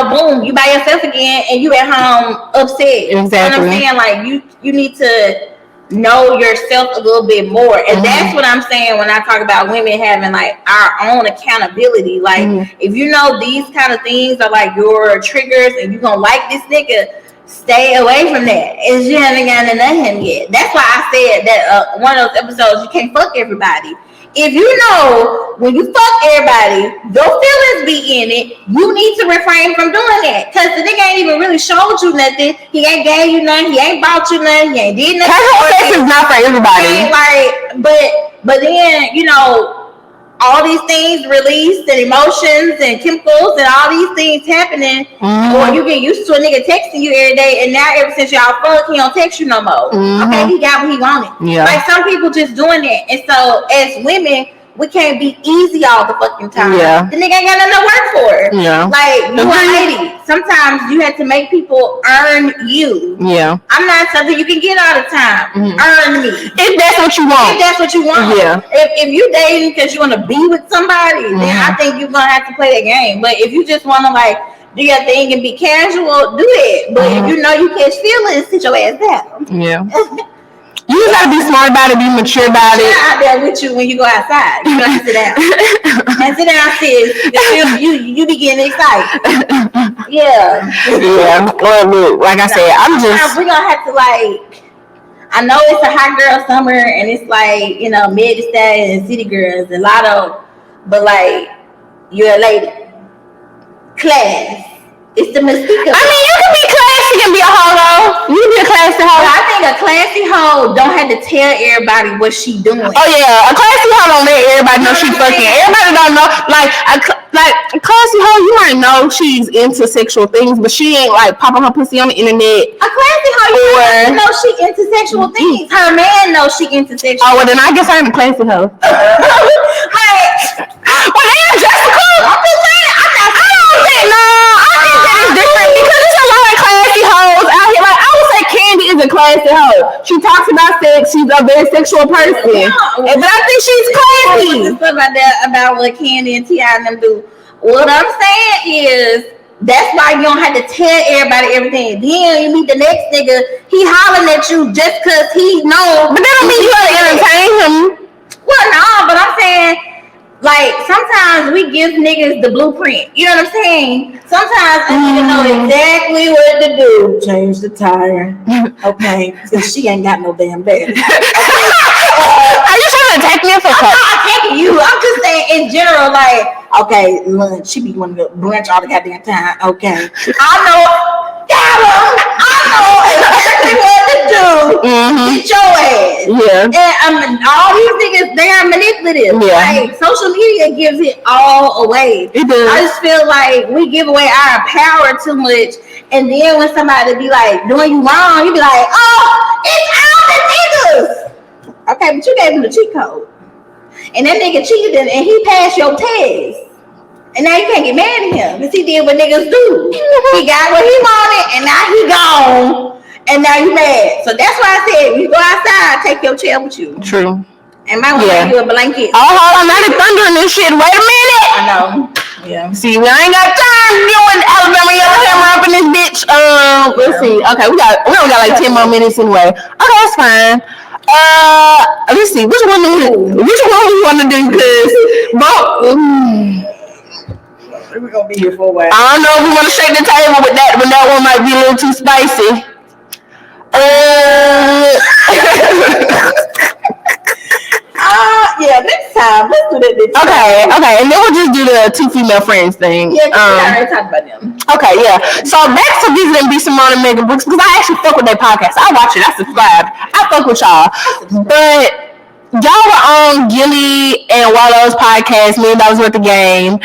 boom, you by yourself again, and you at home upset. Exactly. You know what I'm saying? Like you need to know yourself a little bit more, and that's what I'm saying when I talk about women having like our own accountability. Like if you know these kind of things are like your triggers and you gonna like this nigga, stay away from that. If you haven't gotten to know him yet. That's why I said that one of those episodes, you can't fuck everybody. If you know when you fuck everybody, your feelings be in it, you need to refrain from doing that. Because the nigga ain't even really showed you nothing. He ain't gave you nothing. He ain't bought you nothing. He ain't did nothing. Casual sex is not for everybody. Like, but then, all these things released and emotions and chemicals and all these things happening, or you get used to a nigga texting you every day, and now ever since y'all fuck, he don't text you no more. Okay, he got what he wanted. Yeah. Like some people just doing that, and so as women, we can't be easy all the fucking time. Yeah. The nigga ain't got nothing to work for. Yeah. Like, you a lady. Sometimes you have to make people earn you. Yeah. I'm not something you can get all the time. Earn me. If that's what you want. If that's what you want. Yeah. If you dating because you want to be with somebody, then I think you're going to have to play that game. But if you just want to, like, do your thing and be casual, do it. But if you know you catch feelings, sit your ass down. Yeah. You just gotta be smart about it, be mature about it. I'm out there with you when you go outside. You gotta sit down. And sit down, sis. You be getting excited. Yeah. Yeah. Well, like I said, I'm just. We're gonna have to, like, I know it's a hot girl summer and it's like, you know, mid stallion and city girls, a lot of, but like, you're a lady. Class. It's the mystique of it. I mean, you can be classy and be a hoe though. You can be a classy hoe. But I think a classy hoe don't have to tell everybody what she doing. Oh yeah, a classy hoe don't let everybody know she fucking. Everybody don't know. Like a classy hoe, you might know she's into sexual things, but she ain't like popping her pussy on the internet. A classy hoe, you might know she into sexual things. Her man knows she into sexual. Oh well, then I guess I'm a classy hoe. Like, well, damn, Jessica. I'm just saying. I don't think that it's different because there's a lot of classy hoes out here. Like I would say, Candy is a classy hoe. She talks about sex. She's a very sexual person, but I think she's classy. About what Candy and T.I. and them do. What I'm saying is, that's why you don't have to tell everybody everything. Then you meet the next nigga, he hollering at you just cause he knows. But that don't mean you gotta entertain him. Well, no, but I'm saying, like, sometimes we give niggas the blueprint. You know what I'm saying? Sometimes a nigga know exactly what to do. Change the tire. Okay, because she ain't got no damn bed. Are you trying to attack me for I'm not attacking you. I'm just saying in general, like, okay, lunch. She be wanting to brunch all the goddamn time. Okay. I know exactly what to do. Get your ass. Yeah. And all these niggas, they are manipulative. Yeah. Like, social media gives it all away. It does. I just feel like we give away our power too much. And then when somebody be like doing you wrong, you be like, oh, it's all the niggas. Okay, but you gave him the cheat code. And that nigga cheated and he passed your test. And now you can't get mad at him because he did what niggas do. He got what he wanted and now he gone. And now you mad. So that's why I said, when you go outside, take your chair with you. True. And might want to make you a blanket. Oh, hold on, now they thundering this shit. Wait a minute. I know. Yeah. See, we ain't got time doing Alabama Yellow Hammer up in this bitch. Let's see. Okay, we only got like 10 more minutes anyway. Okay, that's fine. Let's see. Which one we want to do? Because we're gonna be here for a while. I don't know if we want to shake the table with that, but that one might be a little too spicy. Yeah, next time. Let's do that next time. Okay, and then we'll just do the two female friends thing. Yeah, we already talked about them. Okay, yeah. So back to visiting B. Simone and Megan Brooks because I actually fuck with their podcast. I watch it. I subscribe. I fuck with y'all. But y'all were on Gilly and Wallow's podcast, $1 Million Worth of Game.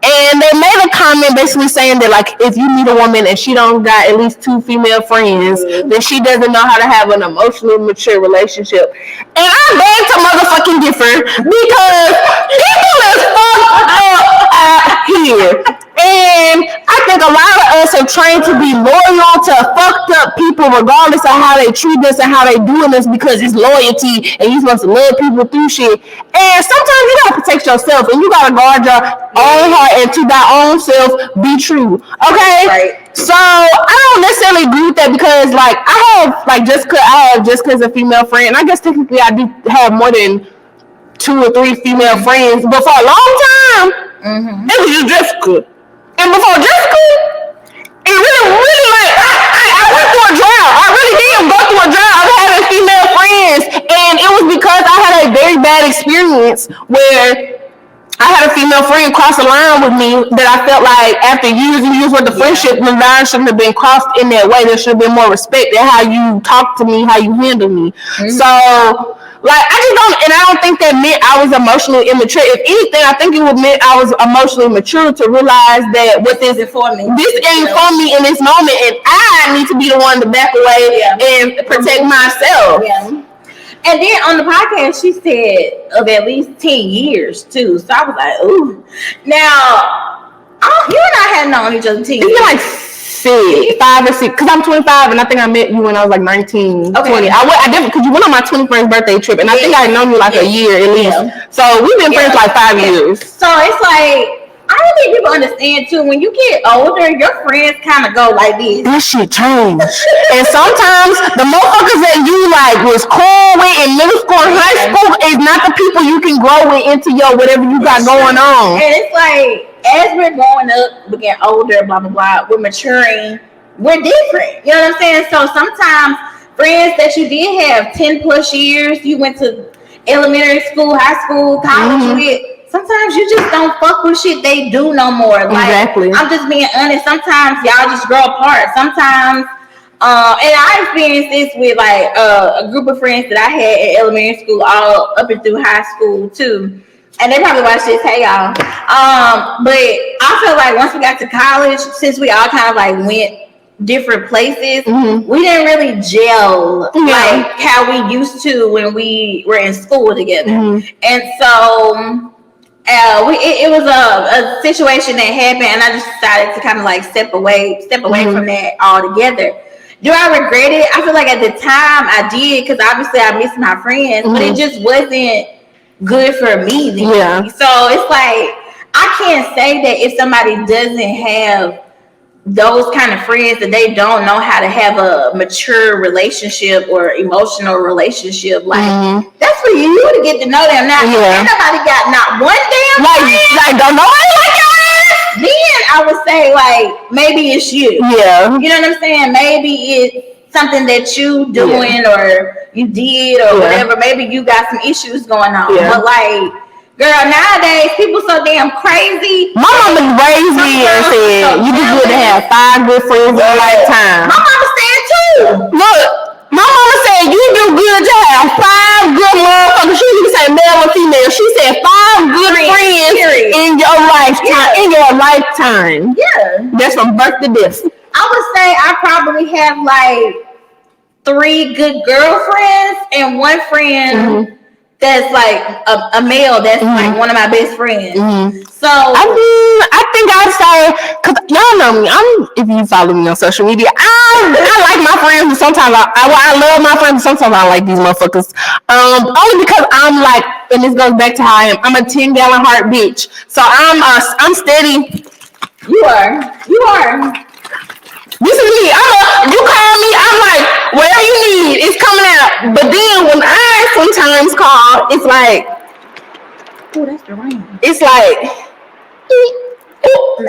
And they made a comment basically saying that, like, if you meet a woman and she don't got at least 2 female friends, then she doesn't know how to have an emotionally mature relationship. And I beg to motherfucking differ because people is fucked up out here. And I think a lot of us are trained to be loyal to fucked up people regardless of how they treat us and how they doing us because it's loyalty and you're supposed to love people through shit. And sometimes you gotta protect yourself and you gotta guard your own heart and to thy own self be true. Okay? Right. So I don't necessarily agree with that because like I have Jessica as a female friend and I guess technically I do have more than 2 or 3 female friends, but for a long time it was just Jessica. And before Jessica, it really like I went through a drought. I really did go through a drought of having female friends, and it was because I had a very bad experience where I I had a female friend cross a line with me that I felt like after years and years worth of friendship, the line shouldn't have been crossed in that way. There should have been more respect in how you talk to me, how you handle me. So. Like, I just don't, and I don't think that meant I was emotionally immature. If anything, I think it would mean I was emotionally mature to realize that what this ain't for me in this moment, and I need to be the one to back away and protect myself. Yeah. And then on the podcast, she said of at least 10 years too. So I was like, ooh. Now, you and I had known each other 10 years. It's been like 5 or 6, because I'm 25 and I think I met you when I was like 19, 20. I didn't, because you went on my 21st birthday trip, and I think I known you like a year at least. So we've been friends like 5 years. So it's like, I don't think people understand too, when you get older, your friends kind of go like this. That shit changed. And sometimes the motherfuckers that you like was cool with in middle school and high school is not the people you can grow with into your whatever you got going on. And it's like, as we're growing up, we're getting older, blah, blah, blah, we're maturing, we're different. You know what I'm saying? So sometimes friends that you did have 10 plus years, you went to elementary school, high school, college with, sometimes you just don't fuck with shit they do no more. Like, exactly. I'm just being honest. Sometimes y'all just grow apart. Sometimes, and I experienced this with like a group of friends that I had in elementary school, all up and through high school too. And they probably watch this, hey y'all. But I feel like once we got to college, since we all kind of like went different places, we didn't really gel like how we used to when we were in school together. And so it was a situation that happened, and I just decided to kind of like step away from that altogether. Do I regret it? I feel like at the time I did, because obviously I missed my friends, but it just wasn't good for me then. So it's like, I can't say that if somebody doesn't have those kind of friends, that they don't know how to have a mature relationship or emotional relationship. Like, that's for you to get to know them. Now, if nobody got not one damn friend, like don't nobody like your ass, then I would say like maybe it's you. You know what I'm saying? Maybe it's something that you doing or you did or whatever. Maybe you got some issues going on. But like, girl, nowadays people so damn crazy. My mama raised me and said you be good to have 5 good friends in a lifetime. My mama said too. Look, my mama said you do good to have 5 good motherfuckers. She didn't say male or female. She said 5 good friends in your lifetime. In your lifetime. That's from birth to death. I would say I probably have like 3 good girlfriends and 1 friend that's like a male that's like one of my best friends. So I think I'd say, because y'all know me, if you follow me on social media, I like my friends, but sometimes I love my friends, but sometimes I like these motherfuckers. Only because I'm like, and this goes back to how I am, I'm a 10-gallon heart bitch. So I'm steady. You are. This is me. You call me, I'm like, whatever you need, it's coming out. But then when I sometimes call, it's like, oh, that's the rain. It's like,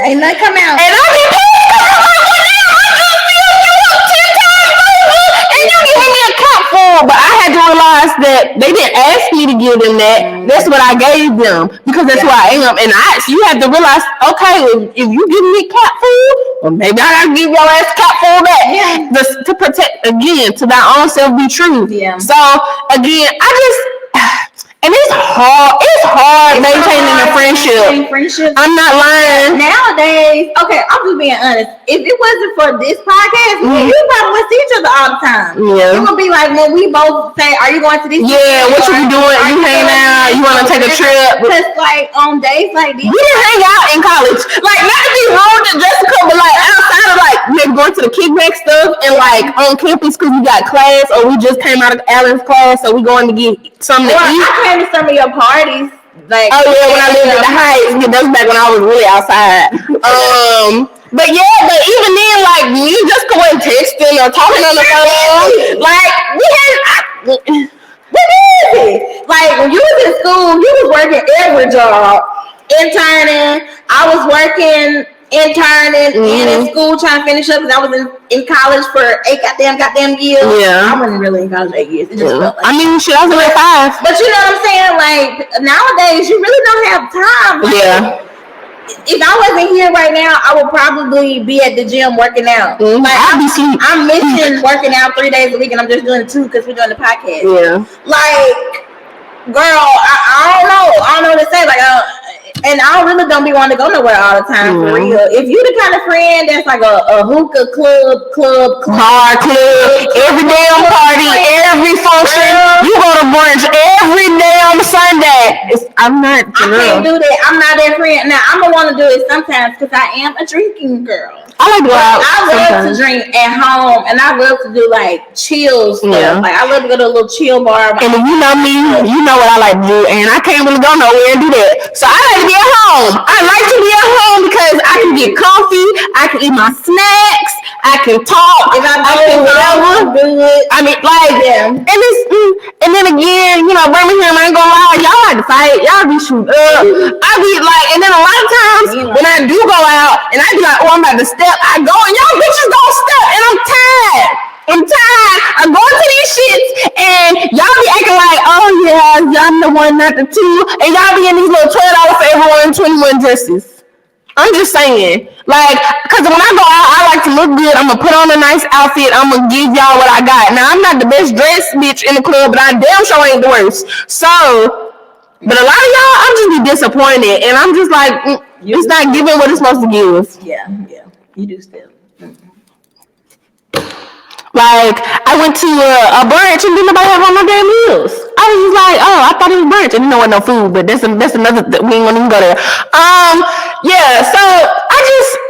ain't nothing come out. And I be pissed because I'm like, well, damn, I just filled you up 10 times over, and you giving me a cup full. But I had to realize that they didn't ask me to give them that. That's what I gave them, because that's who I am. And you have to realize, okay, if you give me cat food, well, maybe I gotta give your ass cat food back. To protect, again, to thy own self be true. So again, and it's hard maintaining a friendship. I'm not lying. Nowadays, okay, I'm just being honest. If it wasn't for this podcast, we probably would see each other all the time. It would be like when we both say, "Are you going to this?" What you be doing? You hang out? You want to take a trip? Because like on days like these, we didn't hang out in college. Like, not to be rude to Jessica, but like outside of like maybe going to the kickback stuff and like on campus because we got class or we just came out of Alan's class, so we going to get something to eat. I came to some of your parties. Like, when I lived at the Heights, that was back when I was really outside. But even then, like, me and Jessica wasn't texting or talking on the phone. Like, what is it? Like, when you was in school, you was working every job. Interning, I was working interning and in school trying to finish up because I was in college for 8 goddamn years. Yeah. I wasn't really in college 8 years. It just felt like I mean, shit, I was only 5. But you know what I'm saying? Like, nowadays, you really don't have time. Like, yeah. If I wasn't here right now, I would probably be at the gym working out. Like, I'm missing working out 3 days a week, and I'm just doing 2 because we're doing the podcast. Yeah. Like, girl, I don't know. I don't know what to say. Like, and I really don't be wanting to go nowhere all the time, for real. If you the kind of friend that's like a hookah club, bar club, every damn party, every function, you go to brunch every damn Sunday. I can't do that. I'm not that friend. Now, I'm going to want to do it sometimes because I am a drinking girl. I like to go out. I love to drink at home, and I love to do like chill stuff. Yeah. Like I love to go to a little chill bar. And if you know me, you know what I like to do, and I can't really go nowhere and do that. So I like to be at home. I like to be at home because I can get comfy, I can eat my snacks, I can talk, if I can whatever. Good. I mean, like, and it's and then again, you know, Birmingham, I ain't gonna lie, y'all like to fight, y'all be shooting up. I be like, and then a lot of times when I do go out, and I be like, oh, I'm about to step. I go and y'all bitches don't step, and I'm tired. I'm going to these shits, and y'all be acting like, oh yeah, y'all the one, not the two, and y'all be in these little $12 for everyone 21 dresses. I'm just saying, like, because when I go out, I like to look good. I'm gonna put on a nice outfit. I'm gonna give y'all what I got. Now I'm not the best dressed bitch in the club, but I damn sure ain't the worst. So, but a lot of y'all, I'm just be disappointed, and I'm just like, it's not giving what it's supposed to give. Yeah, you do still. Like, I went to a brunch and didn't nobody have on no damn meals. I was just like, oh, I thought it was brunch. I didn't know what no food, but that's another, we ain't gonna even go there. Yeah, so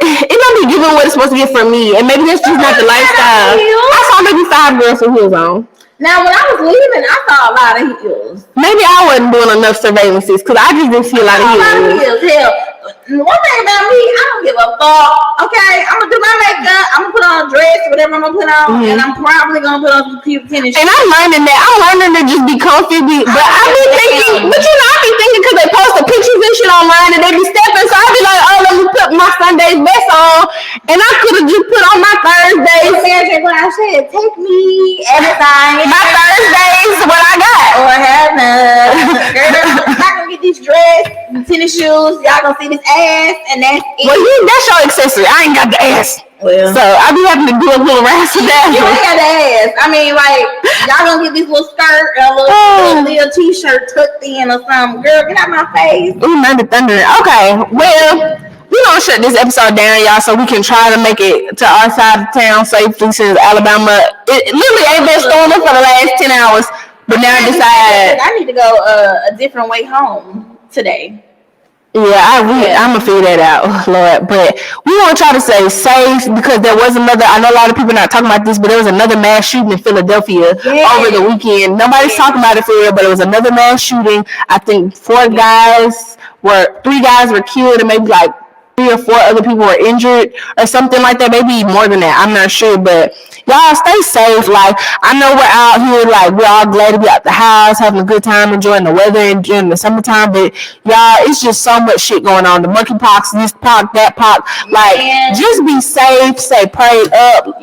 it don't be giving what it's supposed to get from me, and maybe that's just not the lifestyle. I saw maybe 5 girls with heels on. Now, when I was leaving, I saw a lot of heels. Maybe I wasn't doing enough surveillances, because I just didn't see a lot of heels. Hell, one thing about me, I don't give a fuck. Okay, I'm gonna do my makeup. I'm gonna put on a dress, whatever I'm gonna put on, and I'm probably gonna put on some cute tennis shoes. And I'm learning to just be comfy. But I be thinking, I be thinking because they post the pictures and shit online, and they be stepping. So I be like, oh, let me put my Sunday's best on, and I could have just put on my Thursdays. When I said, take me everything. My Thursdays, what I got. Or have none. Girl, I'm not gonna get these dress, tennis shoes. Y'all gonna see this ass, and that's it. Well, that's your accessory. I ain't got the ass. Well, so I be having to do a little razzle dazzle. You ain't got the ass. I mean, like, y'all gonna get this little skirt, little t-shirt tucked in or something. Girl, get out my face. Ooh, not the thunder. Okay, well, we're gonna shut this episode down, y'all, so we can try to make it to our side of town safely, since Alabama, it literally ain't been storming for the last 10 hours. But now I decided I need to go a different way home today. Yeah, I'm gonna figure that out, Lord. But we want to try to stay safe, because there was another. I know a lot of people are not talking about this, but there was another mass shooting in Philadelphia over the weekend. Nobody's talking about it for real, but it was another mass shooting. I think 3 guys were killed, and maybe like 3 or 4 other people were injured or something like that. Maybe more than that. I'm not sure, but y'all stay safe. Like, I know we're out here, like, we're all glad to be out the house, having a good time, enjoying the weather and during the summertime, but y'all, it's just so much shit going on. The monkeypox, this pox, that pox. Like, just be safe, stay prayed up.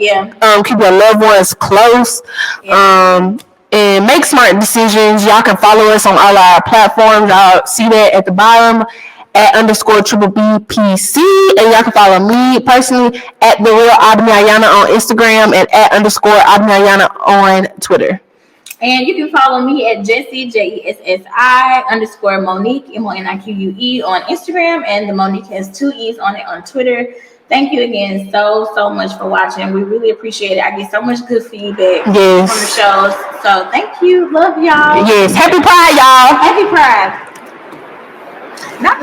Keep your loved ones close. And make smart decisions. Y'all can follow us on all our platforms. Y'all see that at the bottom, @_BBPC, and y'all can follow me personally at The Real Abnayana on Instagram, and @_Abnayana on Twitter. And you can follow me at Jessie JESSI_Monique MONIQUE on Instagram, and the Monique has 2 E's on it on Twitter. Thank you again so much for watching. We really appreciate it. I get so much good feedback from the shows. So thank you. Love y'all. Yes. Happy Pride, y'all. Happy Pride. Not